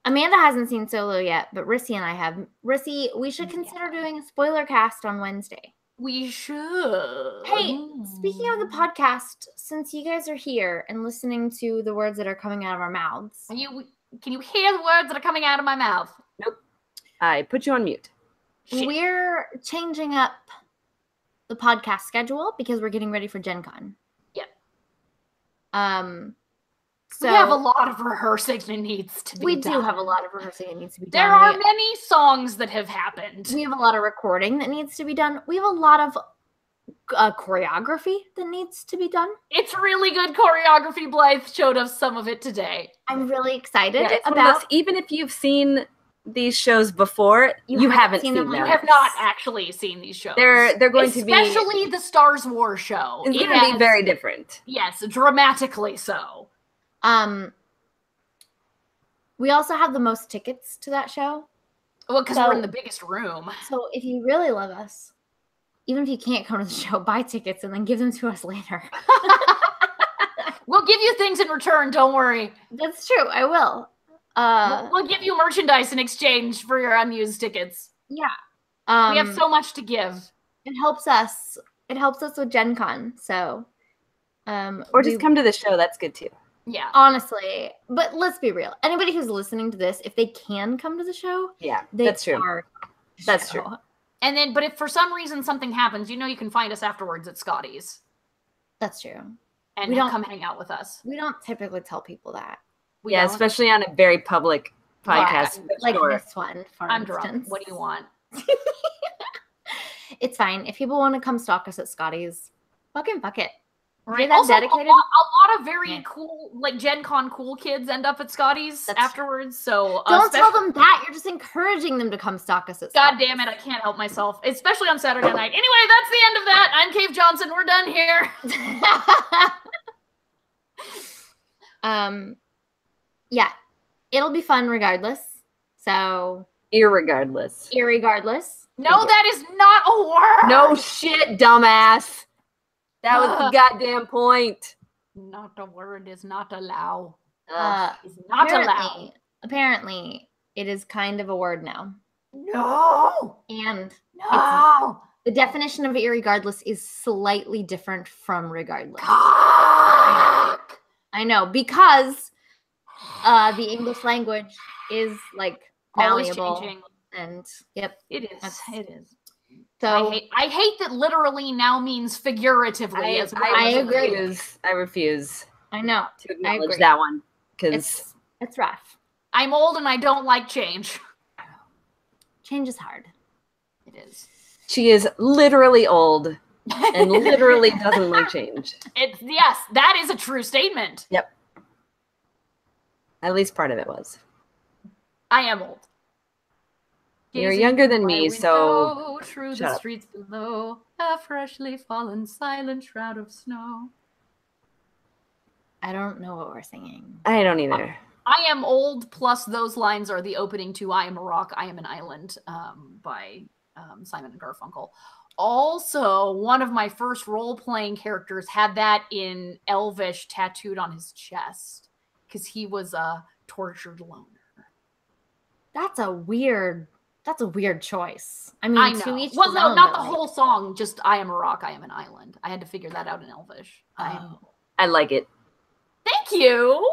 S3: Amanda hasn't seen Solo yet, but Rissy and I have. Rissy, we should consider doing a spoiler cast on Wednesday.
S1: We should.
S3: Hey, speaking of the podcast, since you guys are here and listening to the words that are coming out of our mouths.
S1: Can you hear the words that are coming out of my mouth?
S2: Nope. I put you on mute.
S1: Shit.
S3: We're changing up the podcast schedule because we're getting ready for Gen Con.
S1: Yep.
S3: So
S1: we have a lot of rehearsing that needs to be done.
S3: We do have a lot of rehearsing that needs to be done.
S1: There are many songs that have happened.
S3: We have a lot of recording that needs to be done. We have a lot of choreography that needs to be done.
S1: It's really good choreography. Blythe showed us some of it today.
S3: I'm really excited
S2: about. Even if you've seen these shows before, you haven't seen them.
S1: You have not actually seen these shows.
S2: They're going to be,
S1: especially the Stars Wars show.
S2: It's going to be very different.
S1: Yes, dramatically so.
S3: We also have the most tickets to that show.
S1: Well, because we're in the biggest room.
S3: So if you really love us, even if you can't come to the show, buy tickets and then give them to us later.
S1: We'll give you things in return. Don't worry.
S3: That's true. I will.
S1: We'll give you merchandise in exchange for your unused tickets.
S3: Yeah.
S1: We have so much to give.
S3: It helps us. It helps us with Gen Con. So,
S2: or just come to the show. That's good too.
S1: Yeah.
S3: Honestly, but let's be real. Anybody who's listening to this, if they can come to the show,
S2: that's true. That's true.
S1: And then, but if for some reason something happens, you can find us afterwards at Scotty's.
S3: That's true.
S1: And come hang out with us.
S3: We don't typically tell people that.
S2: Especially on a very public podcast.
S3: Like this one, for
S1: I'm
S3: instance.
S1: drunk. What do you want?
S3: It's fine. If people want to come stalk us at Scotty's, fucking fuck it.
S1: Right. Also, dedicated. A lot of very cool, like Gen Con cool kids end up at Scotty's afterwards. So
S3: don't tell them that. You're just encouraging them to come stalk us at Scotty's.
S1: God damn it, I can't help myself. Especially on Saturday night. Anyway, that's the end of that. I'm Cave Johnson. We're done here.
S3: Yeah. It'll be fun regardless. So
S2: irregardless.
S1: No, that is not a word.
S2: No shit, dumbass. That was the goddamn point.
S1: Not a word is not allow.
S3: Is not allowed. Apparently, it is kind of a word now.
S1: No.
S3: And
S1: no.
S3: The definition of irregardless is slightly different from regardless.
S1: I
S3: know, because the English language is like malleable.
S1: Always changing.
S3: And
S1: it is. It is.
S3: So
S1: I hate that literally now means figuratively as well.
S3: I agree.
S2: I refuse.
S3: I know
S2: to acknowledge that one because
S3: it's rough.
S1: I'm old and I don't like change.
S3: Change is hard.
S1: It is.
S2: She is literally old and literally doesn't like change.
S1: Yes, that is a true statement.
S2: Yep. At least part of it was.
S1: I am old.
S2: You're younger than me, so
S1: through the streets below, a freshly fallen silent shroud of snow.
S3: I don't know what we're singing.
S2: I don't either.
S1: I am old, plus those lines are the opening to I Am a Rock, I Am an Island by Simon and Garfunkel. Also, one of my first role-playing characters had that in Elvish tattooed on his chest because he was a tortured loner.
S3: That's a weird That's a weird choice. I mean,
S1: I know.
S3: to each
S1: Well,
S3: his
S1: no,
S3: own,
S1: not
S3: but,
S1: the whole song. Just I am a rock, I am an island. I had to figure that out in Elvish.
S2: I like it.
S1: Thank you.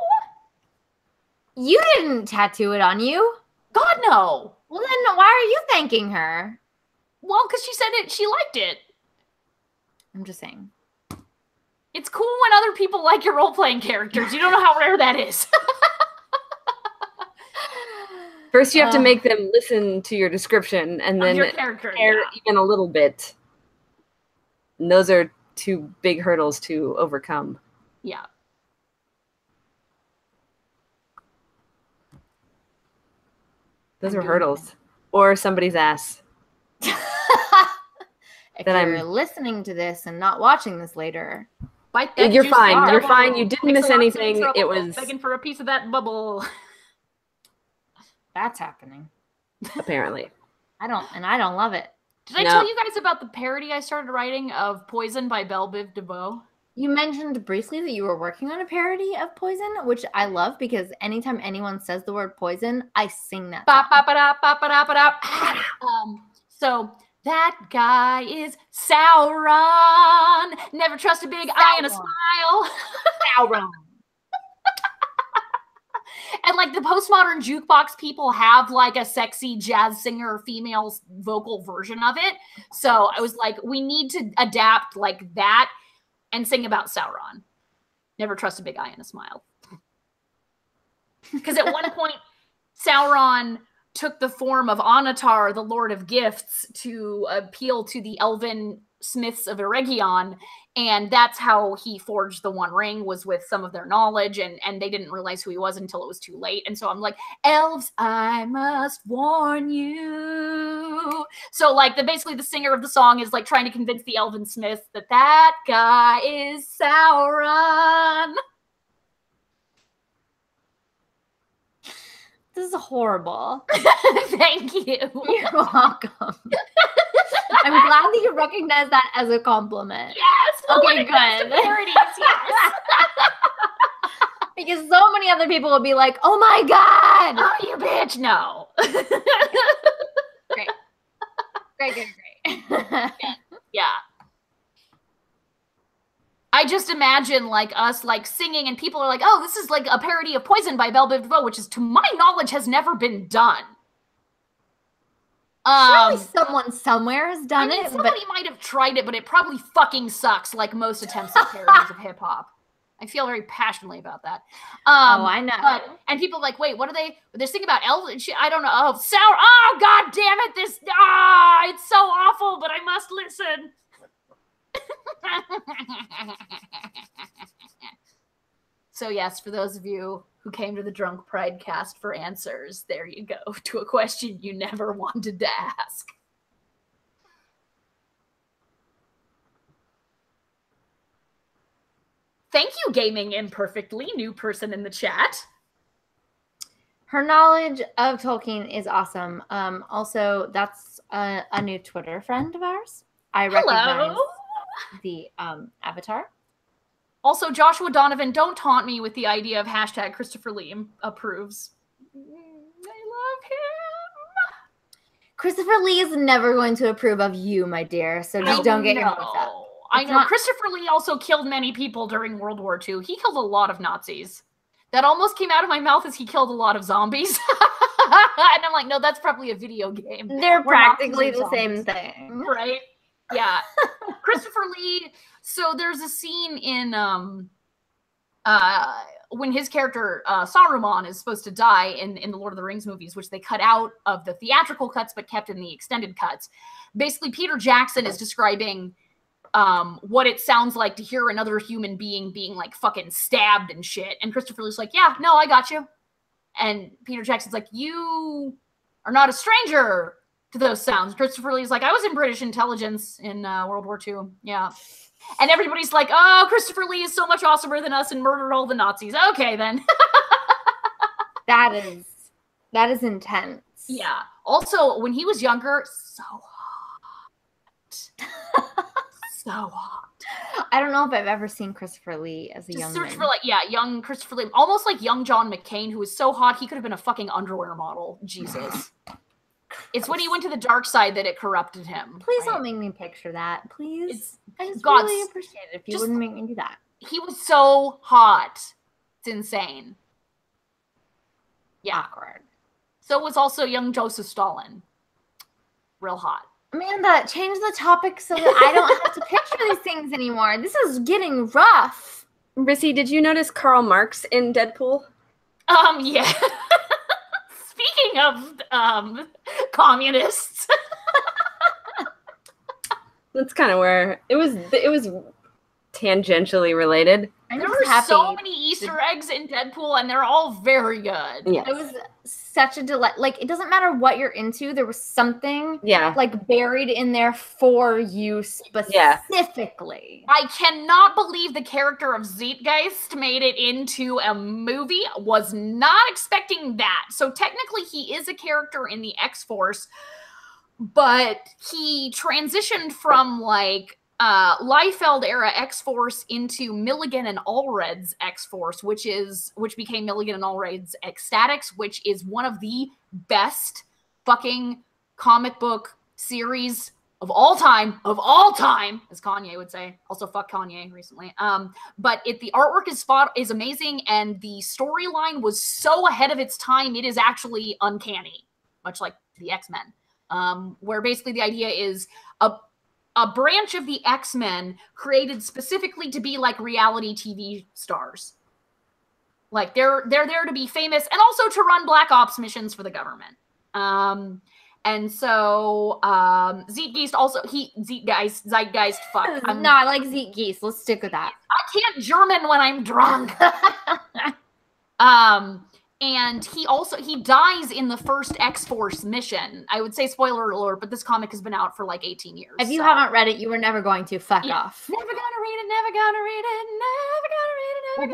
S3: You didn't tattoo it on you.
S1: God, no.
S3: Well, then why are you thanking her?
S1: Well, because she said it. She liked it.
S3: I'm just saying.
S1: It's cool when other people like your role-playing characters. You don't know how rare that is.
S2: First, you have to make them listen to your description, and then
S1: your character,
S2: care even a little bit. And those are 2 big hurdles to overcome.
S1: Yeah.
S2: Those are hurdles. Or somebody's ass.
S3: If you're listening to this and not watching this later,
S2: you're fine. You're fine. You didn't miss anything. It was
S1: begging for a piece of that bubble.
S3: That's happening.
S2: Apparently.
S3: I don't love it.
S1: Did I tell you guys about the parody I started writing of Poison by Belle Biv DeVoe?
S3: You mentioned briefly that you were working on a parody of Poison, which I love because anytime anyone says the word poison, I sing that song.
S1: So that guy is Sauron. Never trust a big eye and a smile.
S3: Sauron.
S1: And like the postmodern jukebox people have like a sexy jazz singer female vocal version of it. So I was like, we need to adapt like that and sing about Sauron. Never trust a big eye and a smile. Because at one point, Sauron took the form of Onatar, the Lord of Gifts, to appeal to the elven smiths of Eregion, and that's how he forged the One Ring, was with some of their knowledge, and they didn't realize who he was until it was too late. And so I'm like, elves, I must warn you. So like basically the singer of the song is like trying to convince the elven smith that that guy is Sauron.
S3: This is horrible.
S1: Thank you.
S3: You're welcome. I'm glad that you recognize that as a compliment.
S1: Yes.
S3: Okay, good.
S1: Parodies, yes.
S3: Because so many other people will be like, "Oh my god,
S1: oh you bitch!" No.
S3: Great.
S1: Yeah. I just imagine like us like singing and people are like, oh, this is like a parody of Poison by Belle Biv DeVoe, which is to my knowledge has never been done.
S3: Surely someone somewhere has done it.
S1: Somebody might have tried it, but it probably fucking sucks like most attempts at parodies of hip hop. I feel very passionately about that.
S3: I know.
S1: And people are like, wait, what are they? They're singing about elves and shit. I don't know. Oh, sour. Oh, god damn it. It's so awful, but I must listen. So yes, for those of you who came to the Drunk Pridecast for answers, there you go to a question you never wanted to ask. Thank you, Gaming Imperfectly, new person in the chat.
S3: Her knowledge of Tolkien is awesome. Also, that's a new Twitter friend of ours. I recognize the avatar.
S1: Also, Joshua Donovan, don't taunt me with the idea of hashtag Christopher Lee approves. I love him.
S3: Christopher Lee is never going to approve of you, my dear. So just don't get your hopes up.
S1: I know. Christopher Lee also killed many people during World War II. He killed a lot of Nazis. That almost came out of my mouth as he killed a lot of zombies. And I'm like, no, that's probably a video game.
S3: They're practically the same thing.
S1: Right? Yeah. Christopher Lee. So there's a scene in when his character Saruman is supposed to die in the Lord of the Rings movies, which they cut out of the theatrical cuts but kept in the extended cuts. Basically, Peter Jackson is describing what it sounds like to hear another human being being like fucking stabbed and shit. And Christopher Lee's like, yeah, no, I got you. And Peter Jackson's like, you are not a stranger to those sounds. Christopher Lee's like, I was in British intelligence in World War II. Yeah. And everybody's like, oh, Christopher Lee is so much awesomer than us and murdered all the Nazis. Okay, then.
S3: That is intense.
S1: Yeah. Also, when he was younger, so hot. So hot.
S3: I don't know if I've ever seen Christopher Lee as a young man.
S1: Search for young Christopher Lee. Almost like young John McCain, who was so hot he could have been a fucking underwear model. Jesus. It's when he went to the dark side that it corrupted him.
S3: Please don't make me picture that. Please. I just
S1: God's,
S3: really appreciate it if you wouldn't make me do that.
S1: He was so hot. It's insane. Yeah.
S3: Awkward.
S1: So was also young Joseph Stalin. Real hot.
S3: Amanda, change the topic so that I don't have to picture these things anymore. This is getting rough.
S2: Rissy, did you notice Karl Marx in Deadpool?
S1: Yeah. Speaking of communists.
S2: That's kind of where it was tangentially related.
S1: There were so many Easter eggs in Deadpool, and they're all very good.
S2: Yeah.
S3: It was such a delight. Like, it doesn't matter what you're into. There was something like buried in there for you specifically.
S1: I cannot believe the character of Zeitgeist made it into a movie. Was not expecting that. So technically he is a character in the X-Force, but he transitioned from like Liefeld era X-Force into Milligan and Allred's X-Force, which became Milligan and Allred's Ecstatics, which is one of the best fucking comic book series of all time, as Kanye would say. Also, fuck Kanye recently. But the artwork is amazing, and the storyline was so ahead of its time, it is actually uncanny, much like the X-Men, where basically the idea is a branch of the X-Men created specifically to be like reality TV stars. Like they're there to be famous and also to run black ops missions for the government. And so Zeitgeist, fuck.
S3: No, I like Zeitgeist. Let's stick with that.
S1: I can't German when I'm drunk. And he dies in the first X-Force mission. I would say spoiler alert, but this comic has been out for like 18 years.
S3: If you haven't read it, you were never going to. Fuck off.
S1: Never gonna read it, never gonna read it, never gonna read it, never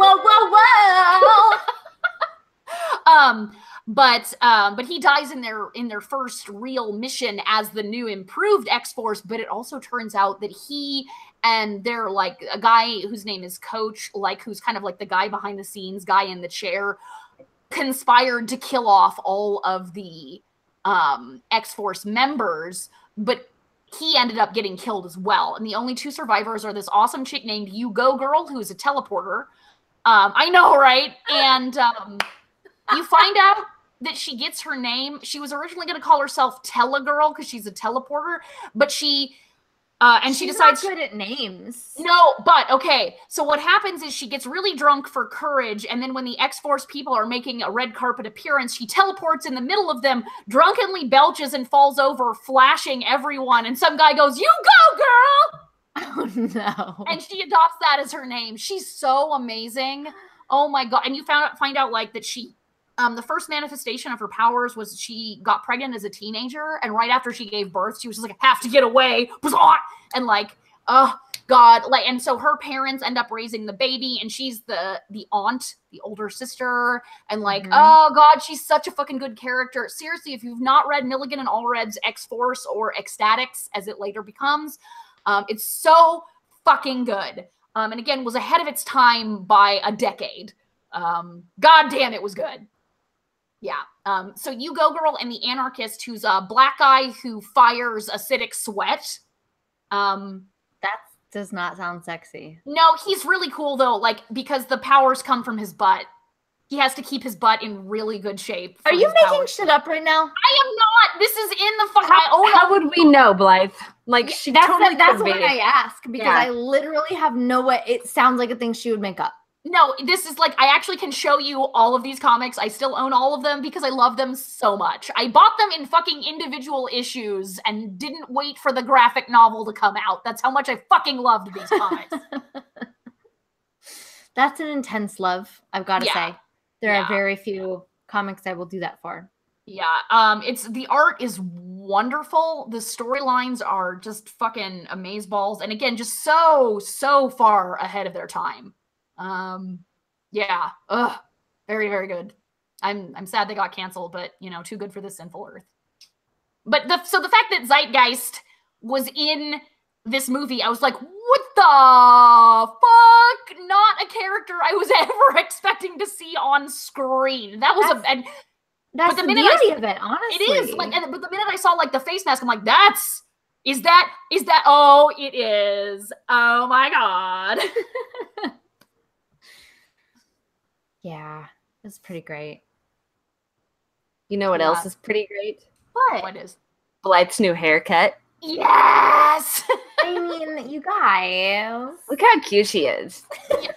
S3: Whoa.
S1: But he dies in their first real mission as the new improved X-Force, but it also turns out that he and they're like a guy whose name is Coach, like who's kind of like the guy behind the scenes, guy in the chair, conspired to kill off all of the X-Force members, but he ended up getting killed as well. And the only two survivors are this awesome chick named You Go Girl, who is a teleporter. I know, right? And you find out that she gets her name. She was originally going to call herself Telegirl because she's a teleporter, but she decides
S3: not good at names.
S1: No, but okay. So what happens is she gets really drunk for courage, and then when the X-Force people are making a red carpet appearance, she teleports in the middle of them, drunkenly belches and falls over, flashing everyone. And some guy goes, "You go, girl!"
S3: Oh no!
S1: And she adopts that as her name. She's so amazing. Oh my god! And you find out like that she. The first manifestation of her powers was she got pregnant as a teenager, and right after she gave birth, she was just like, "Have to get away," and like, oh god, like, and so her parents end up raising the baby, and she's the aunt, the older sister, and like, oh god, she's such a fucking good character. Seriously, if you've not read Milligan and Allred's X-Force or Ecstatics, as it later becomes, it's so fucking good. And again, was ahead of its time by a decade. God damn, it was good. Yeah. So You Go Girl and the Anarchist, who's a black guy who fires acidic sweat.
S3: That does not sound sexy.
S1: No, he's really cool though, like because the powers come from his butt. He has to keep his butt in really good shape.
S3: Are you making shit up right now?
S1: I am not. This is in the fucking.
S2: How would we know, Blythe? Like
S3: that's why I ask, because I literally have no way. It sounds like a thing she would make up.
S1: No, this is like, I actually can show you all of these comics. I still own all of them because I love them so much. I bought them in fucking individual issues and didn't wait for the graphic novel to come out. That's how much I fucking loved these comics.
S3: That's an intense love, I've got to say. There are very few comics I will do that for.
S1: Yeah, the art is wonderful. The storylines are just fucking amazeballs. And again, just so far ahead of their time. Yeah. Ugh. Very, very good. I'm sad they got canceled, but you know, too good for this sinful earth. But so the fact that Zeitgeist was in this movie, I was like, what the fuck? Not a character I was ever expecting to see on screen. That was
S3: That's the beauty of it, honestly.
S1: It is, like, but the minute I saw, like, the face mask, I'm like, is that, oh, it is. Oh my God.
S3: Yeah, it's pretty great.
S2: You know what else is pretty great?
S1: What is?
S2: Blythe's new haircut.
S1: Yes!
S3: I mean, you guys.
S2: Look how cute she is.
S1: Yeah,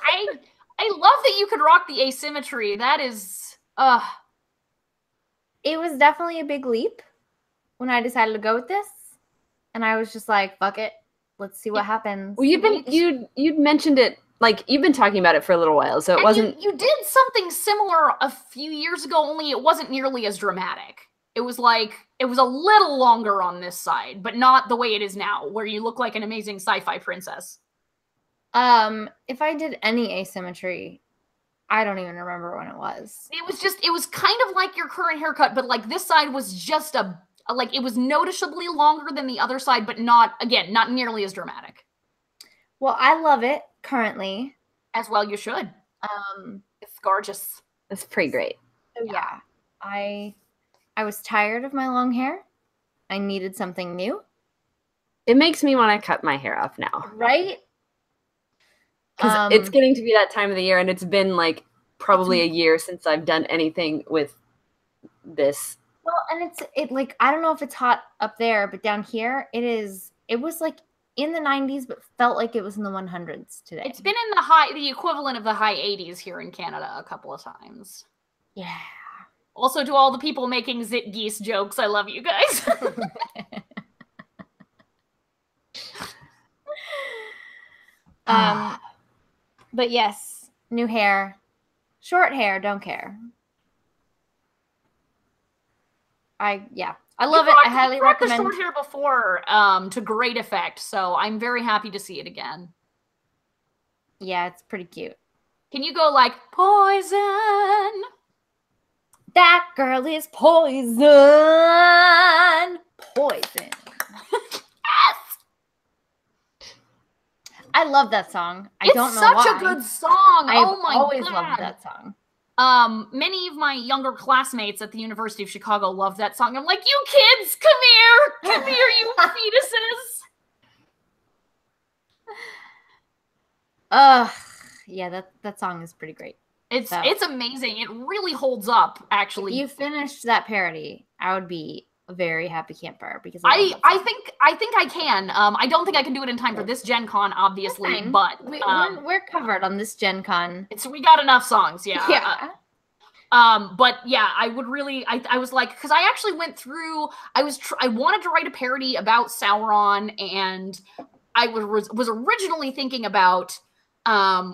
S1: I love that you could rock the asymmetry. That is,
S3: It was definitely a big leap when I decided to go with this. And I was just like, fuck it. Let's see what happens.
S2: Well, you'd mentioned it, like, you've been talking about it for a little while, so it wasn't...
S1: You did something similar a few years ago, only it wasn't nearly as dramatic. It was like, it was a little longer on this side, but not the way it is now, where you look like an amazing sci-fi princess.
S3: If I did any asymmetry, I don't even remember when it was.
S1: It was kind of like your current haircut, but like this side was just like it was noticeably longer than the other side, but not nearly as dramatic.
S3: Well, I love it currently.
S1: As well you should. It's gorgeous.
S2: It's pretty great.
S3: So yeah, I was tired of my long hair. I needed something new.
S2: It makes me want to cut my hair off now.
S3: Right?
S2: Because it's getting to be that time of the year, and it's been like probably a year since I've done anything with this.
S3: Well, and it like, I don't know if it's hot up there, but down here it was like in the 90s, but felt like it was in the 100s today.
S1: It's been in the equivalent of the high 80s here in Canada a couple of times.
S3: Yeah.
S1: Also, to all the people making zit geese jokes, I love you guys.
S3: But yes, new hair, short hair, don't care. I love it. I highly recommend.
S1: You've rocked the short hair before, to great effect, so I'm very happy to see it again.
S3: Yeah, it's pretty cute.
S1: Can you go like poison?
S3: That girl is poison. Poison.
S1: Yes.
S3: I love that song. I don't know why.
S1: It's such a good song. Oh my God.
S3: I've always loved that song.
S1: Many of my younger classmates at the University of Chicago love that song. I'm like, you kids, come here, you fetuses.
S3: Yeah, that song is pretty great.
S1: It's amazing. It really holds up, actually.
S3: If you finished that parody, I would be a very happy camper because
S1: I think I can. I don't think I can do it in time for this Gen Con, obviously, but
S3: we're covered on this Gen Con.
S1: We got enough songs, yeah.
S3: Yeah.
S1: But yeah, I would really, I was like, because I actually went through, I wanted to write a parody about Sauron, and I was originally thinking about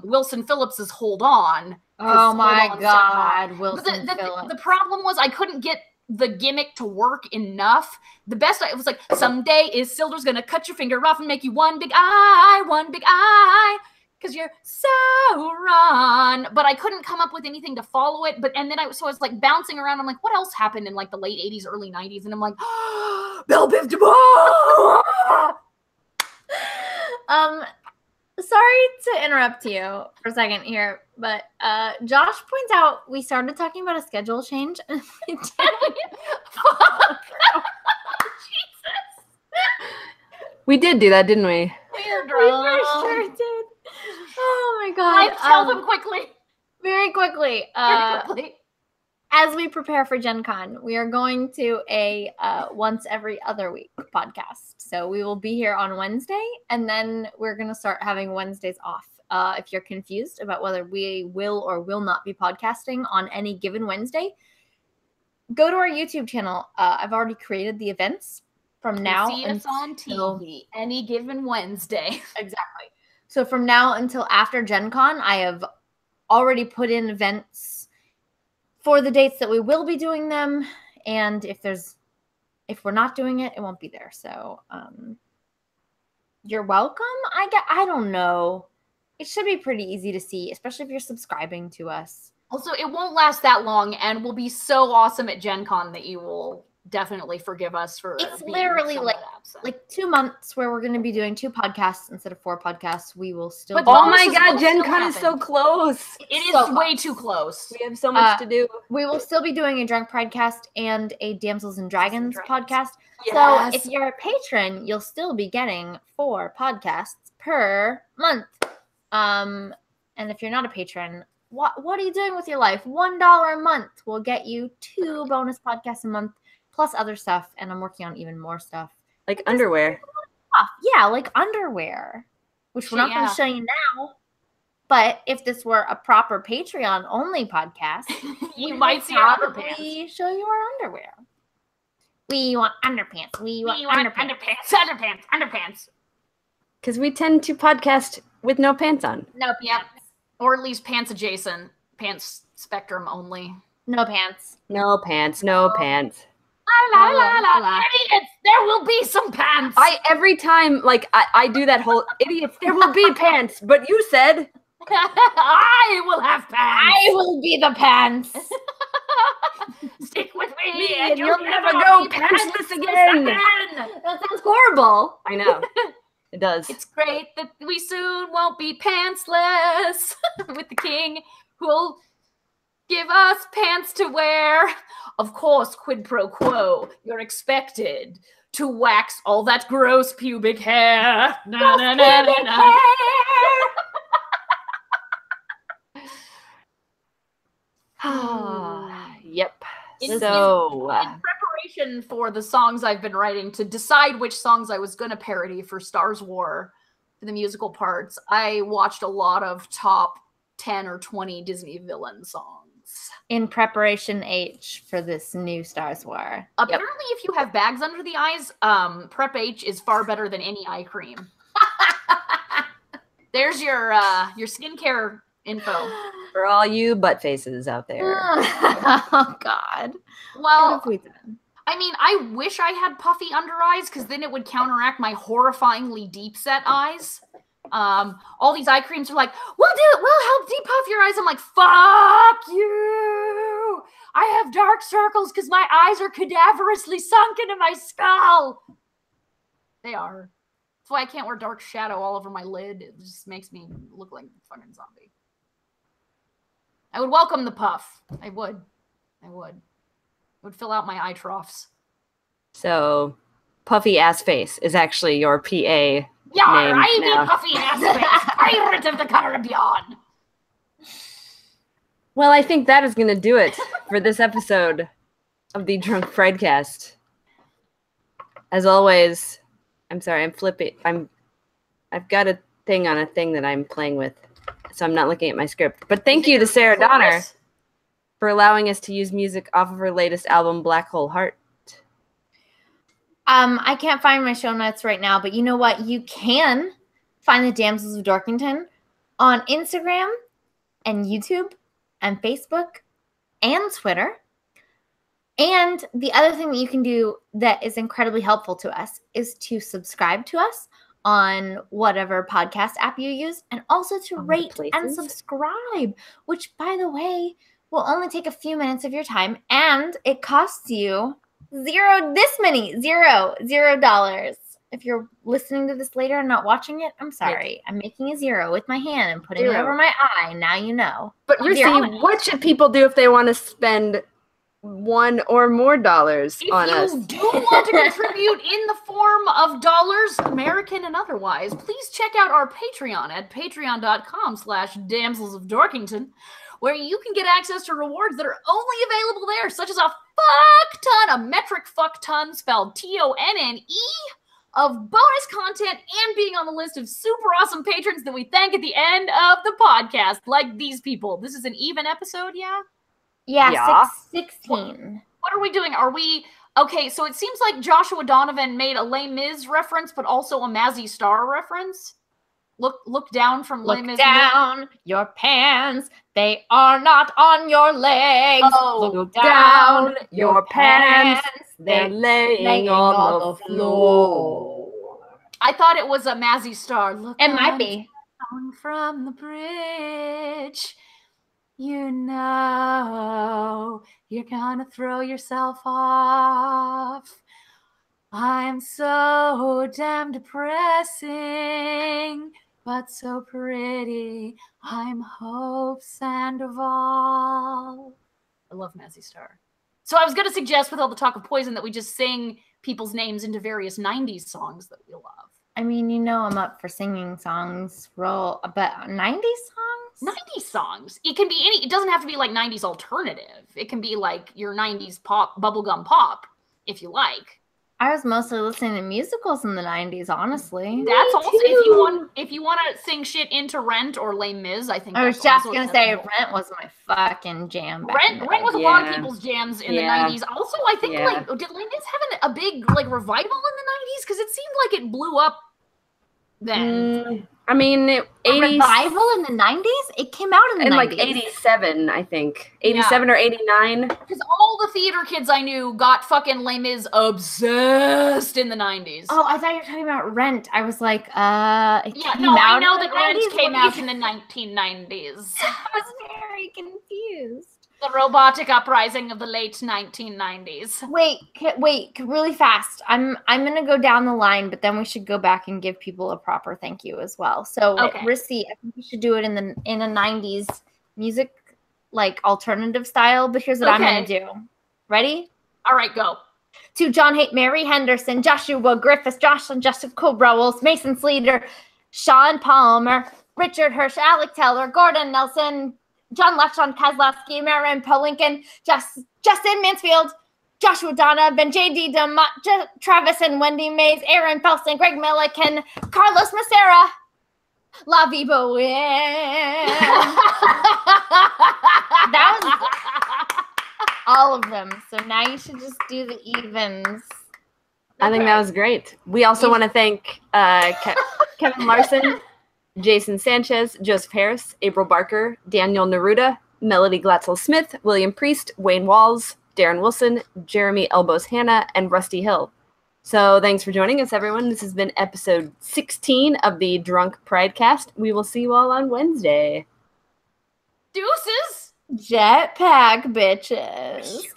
S1: Wilson Phillips's Hold On.
S3: Oh my God, Wilson Phillips.
S1: The problem was I couldn't get the gimmick to work enough. The best, it was like, someday Isildur's gonna cut your finger off and make you one big eye, because you're Sauron. But I couldn't come up with anything to follow it. And then I was like bouncing around. I'm like, what else happened in like the late 80s, early 90s? And I'm like, Belle Biv DeVoe!
S3: Sorry to interrupt you for a second here, but Josh points out we started talking about a schedule change. And we did.
S1: Fuck. Jesus.
S2: We did do that, didn't we?
S1: We're drunk.
S3: We for sure did. Oh my God.
S1: Tell them quickly.
S3: Very quickly. As we prepare for Gen Con, we are going to a once every other week podcast. So we will be here on Wednesday, and then we're going to start having Wednesdays off. If you're confused about whether we will or will not be podcasting on any given Wednesday, go to our YouTube channel. I've already created the events from now
S1: see us on TV any given Wednesday.
S3: Exactly. So from now until after Gen Con, I have already put in events for the dates that we will be doing them, and if we're not doing it, it won't be there. So you're welcome. I don't know. It should be pretty easy to see, especially if you're subscribing to us.
S1: Also, it won't last that long, and will be so awesome at Gen Con that you will definitely forgive us for
S3: It's
S1: being
S3: literally
S1: somewhat absent.
S3: like 2 months where we're going to be doing 2 podcasts instead of 4 podcasts. We will still.
S1: But
S2: Oh my
S1: bonuses
S2: God,
S1: will
S2: Gen
S1: still
S2: Con is so
S1: happen.
S2: close.
S1: It is
S3: so
S1: way
S3: close.
S1: too close.
S2: We have so much to do.
S3: We will still be doing a Drunk Pridecast and a Damsels and Dragons podcast.
S2: Yes.
S3: So if you're a patron, you'll still be getting 4 podcasts per month. And if you're not a patron, what are you doing with your life? $1 a month will get you 2 bonus podcasts a month, plus other stuff. And I'm working on even more stuff.
S2: Like underwear.
S3: Yeah, like underwear, which we're not going to show you now. But if this were a proper Patreon only podcast,
S1: you might see our underpants.
S3: We show you our underwear. We want underpants. We want
S1: underpants.
S2: Because we tend to podcast with no pants on.
S3: No pants.
S1: Or at least pants adjacent. Pants spectrum only.
S3: No pants.
S2: No pants. No pants.
S1: La, la, la, la. Idiots, there will be some pants.
S2: Every time, like, I do that whole, idiots, there will be pants. But you said.
S1: I will have pants.
S3: I will be the pants.
S1: Stick with me and
S2: you'll never go pantsless again.
S3: That sounds horrible.
S2: I know. It does.
S1: It's great that we soon won't be pantsless with the king who'll give us pants to wear. Of course, quid pro quo, you're expected to wax all that gross pubic hair. Na, na, na, na, na.
S2: Yep.
S1: In preparation for the songs I've been writing to decide which songs I was going to parody for Stars War, for the musical parts, I watched a lot of top 10 or 20 Disney villain songs.
S3: In preparation H for this new Stars War.
S1: Apparently, if you have bags under the eyes, Prep H is far better than any eye cream. There's your skincare info.
S2: For all you butt faces out there.
S3: Oh, God.
S1: Well, I mean, I wish I had puffy under eyes because then it would counteract my horrifyingly deep set eyes. All these eye creams are like, we'll help depuff your eyes. I'm like, fuck you. I have dark circles because my eyes are cadaverously sunk into my skull. They are. That's why I can't wear dark shadow all over my lid. It just makes me look like a fucking zombie. I would welcome the puff. I would. It would fill out my eye troughs.
S2: So, puffy ass face is actually your PA.
S1: Yeah, I be puffy ass face, pirate of the Caribbean.
S2: Well, I think that is going to do it for this episode of the Drunk Pridecast. As always, I'm sorry, I'm flipping. I've got a thing on a thing that I'm playing with, so I'm not looking at my script. But thank you to Sarah Donner for allowing us to use music off of her latest album, Black Hole Heart.
S3: I can't find my show notes right now, but you know what? You can find the Damsels of Dorkington on Instagram and YouTube and Facebook and Twitter. And the other thing that you can do that is incredibly helpful to us is to subscribe to us on whatever podcast app you use, and also to rate and subscribe, which, by the way, will only take a few minutes of your time, and it costs you $0. If you're listening to this later and not watching it, I'm sorry. I'm making a 0 with my hand and putting it over my eye. Now you know.
S2: But you're saying, what should people do if they want to spend $1 or more on us?
S1: If you do want to contribute in the form of dollars, American and otherwise, please check out our Patreon at patreon.com/Damsels of Dorkington, where you can get access to rewards that are only available there, such as a fuck ton, a metric fuck ton spelled TONNE, of bonus content and being on the list of super awesome patrons that we thank at the end of the podcast, like these people. This is an even episode, yeah?
S3: Yeah. 16.
S1: What are we doing? Okay, so it seems like Joshua Donovan made a Les Mis reference, but also a Mazzy Star reference. Look down from Les Mis.
S3: Look down your pants. They are not on your legs.
S2: Oh, look down your pants. They're laying on the floor.
S1: I thought it was a Mazzy Star. Look
S3: it might be.
S1: Down from the bridge.
S4: you know you're gonna throw yourself off. I'm so damn depressing, but so pretty. I'm Hope Sandoval. I love Mazzy Star. So I was going to suggest, with all the talk of poison, that we just sing people's names into various 90s songs that we love.
S3: I mean, you know I'm up for singing songs, but 90s songs?
S4: 90s songs. It can be any, it doesn't have to be like 90s alternative. It can be like your 90s pop, bubblegum pop, if you like.
S3: I was mostly listening to musicals in the 90s, honestly.
S4: That's also, if you want to sing shit into Rent or Les Mis, I think
S3: I was just going to say Rent was my fucking jam.
S4: Rent was a lot of people's jams in the 90s. Also, I think, like, did Les Mis have a big, like, revival in the 90s? Because it seemed like it blew up then.
S2: I mean,
S3: revival in the 90s? It came out in the 90s.
S2: Like 87, I think. 87 or 89.
S4: Because all the theater kids I knew got fucking Les Mis obsessed in the 90s.
S3: Oh, I thought you were talking about Rent. I was like,
S4: I know that Rent came out in the 1990s.
S3: I was very confused.
S4: The robotic uprising of the late 1990s.
S3: Wait, really fast. I'm gonna go down the line, but then we should go back and give people a proper thank you as well. So, Rissy, I think we should do it in a 90s music, like alternative style. But here's what I'm gonna do. Ready?
S4: All right, go.
S3: To John Haidt, Mary Henderson, Joshua Griffiths, Jocelyn Jessica Rowells, Mason Sleater, Sean Palmer, Richard Hirsch, Alec Teller, Gordon Nelson, John Lechon, Kozlowski, Marin Polinkin, Justin Mansfield, Joshua Donovan, J.D. DeMott, Travis and Wendy Mays, Aaron Felsen, Greg Milliken, Carlos Macera, La Vie Bowen. That was all of them. So now you should just do the evens.
S2: I think that was great. We also want to thank Kevin Larson, Jason Sanchez, Joseph Harris, April Barker, Daniel Neruda, Melody Glatzel-Smith, William Priest, Wayne Walls, Darren Wilson, Jeremy Elbows Hanna, and Rusty Hill. So thanks for joining us, everyone. This has been episode 16 of the Drunk Pridecast. We will see you all on Wednesday.
S4: Deuces!
S3: Jetpack bitches.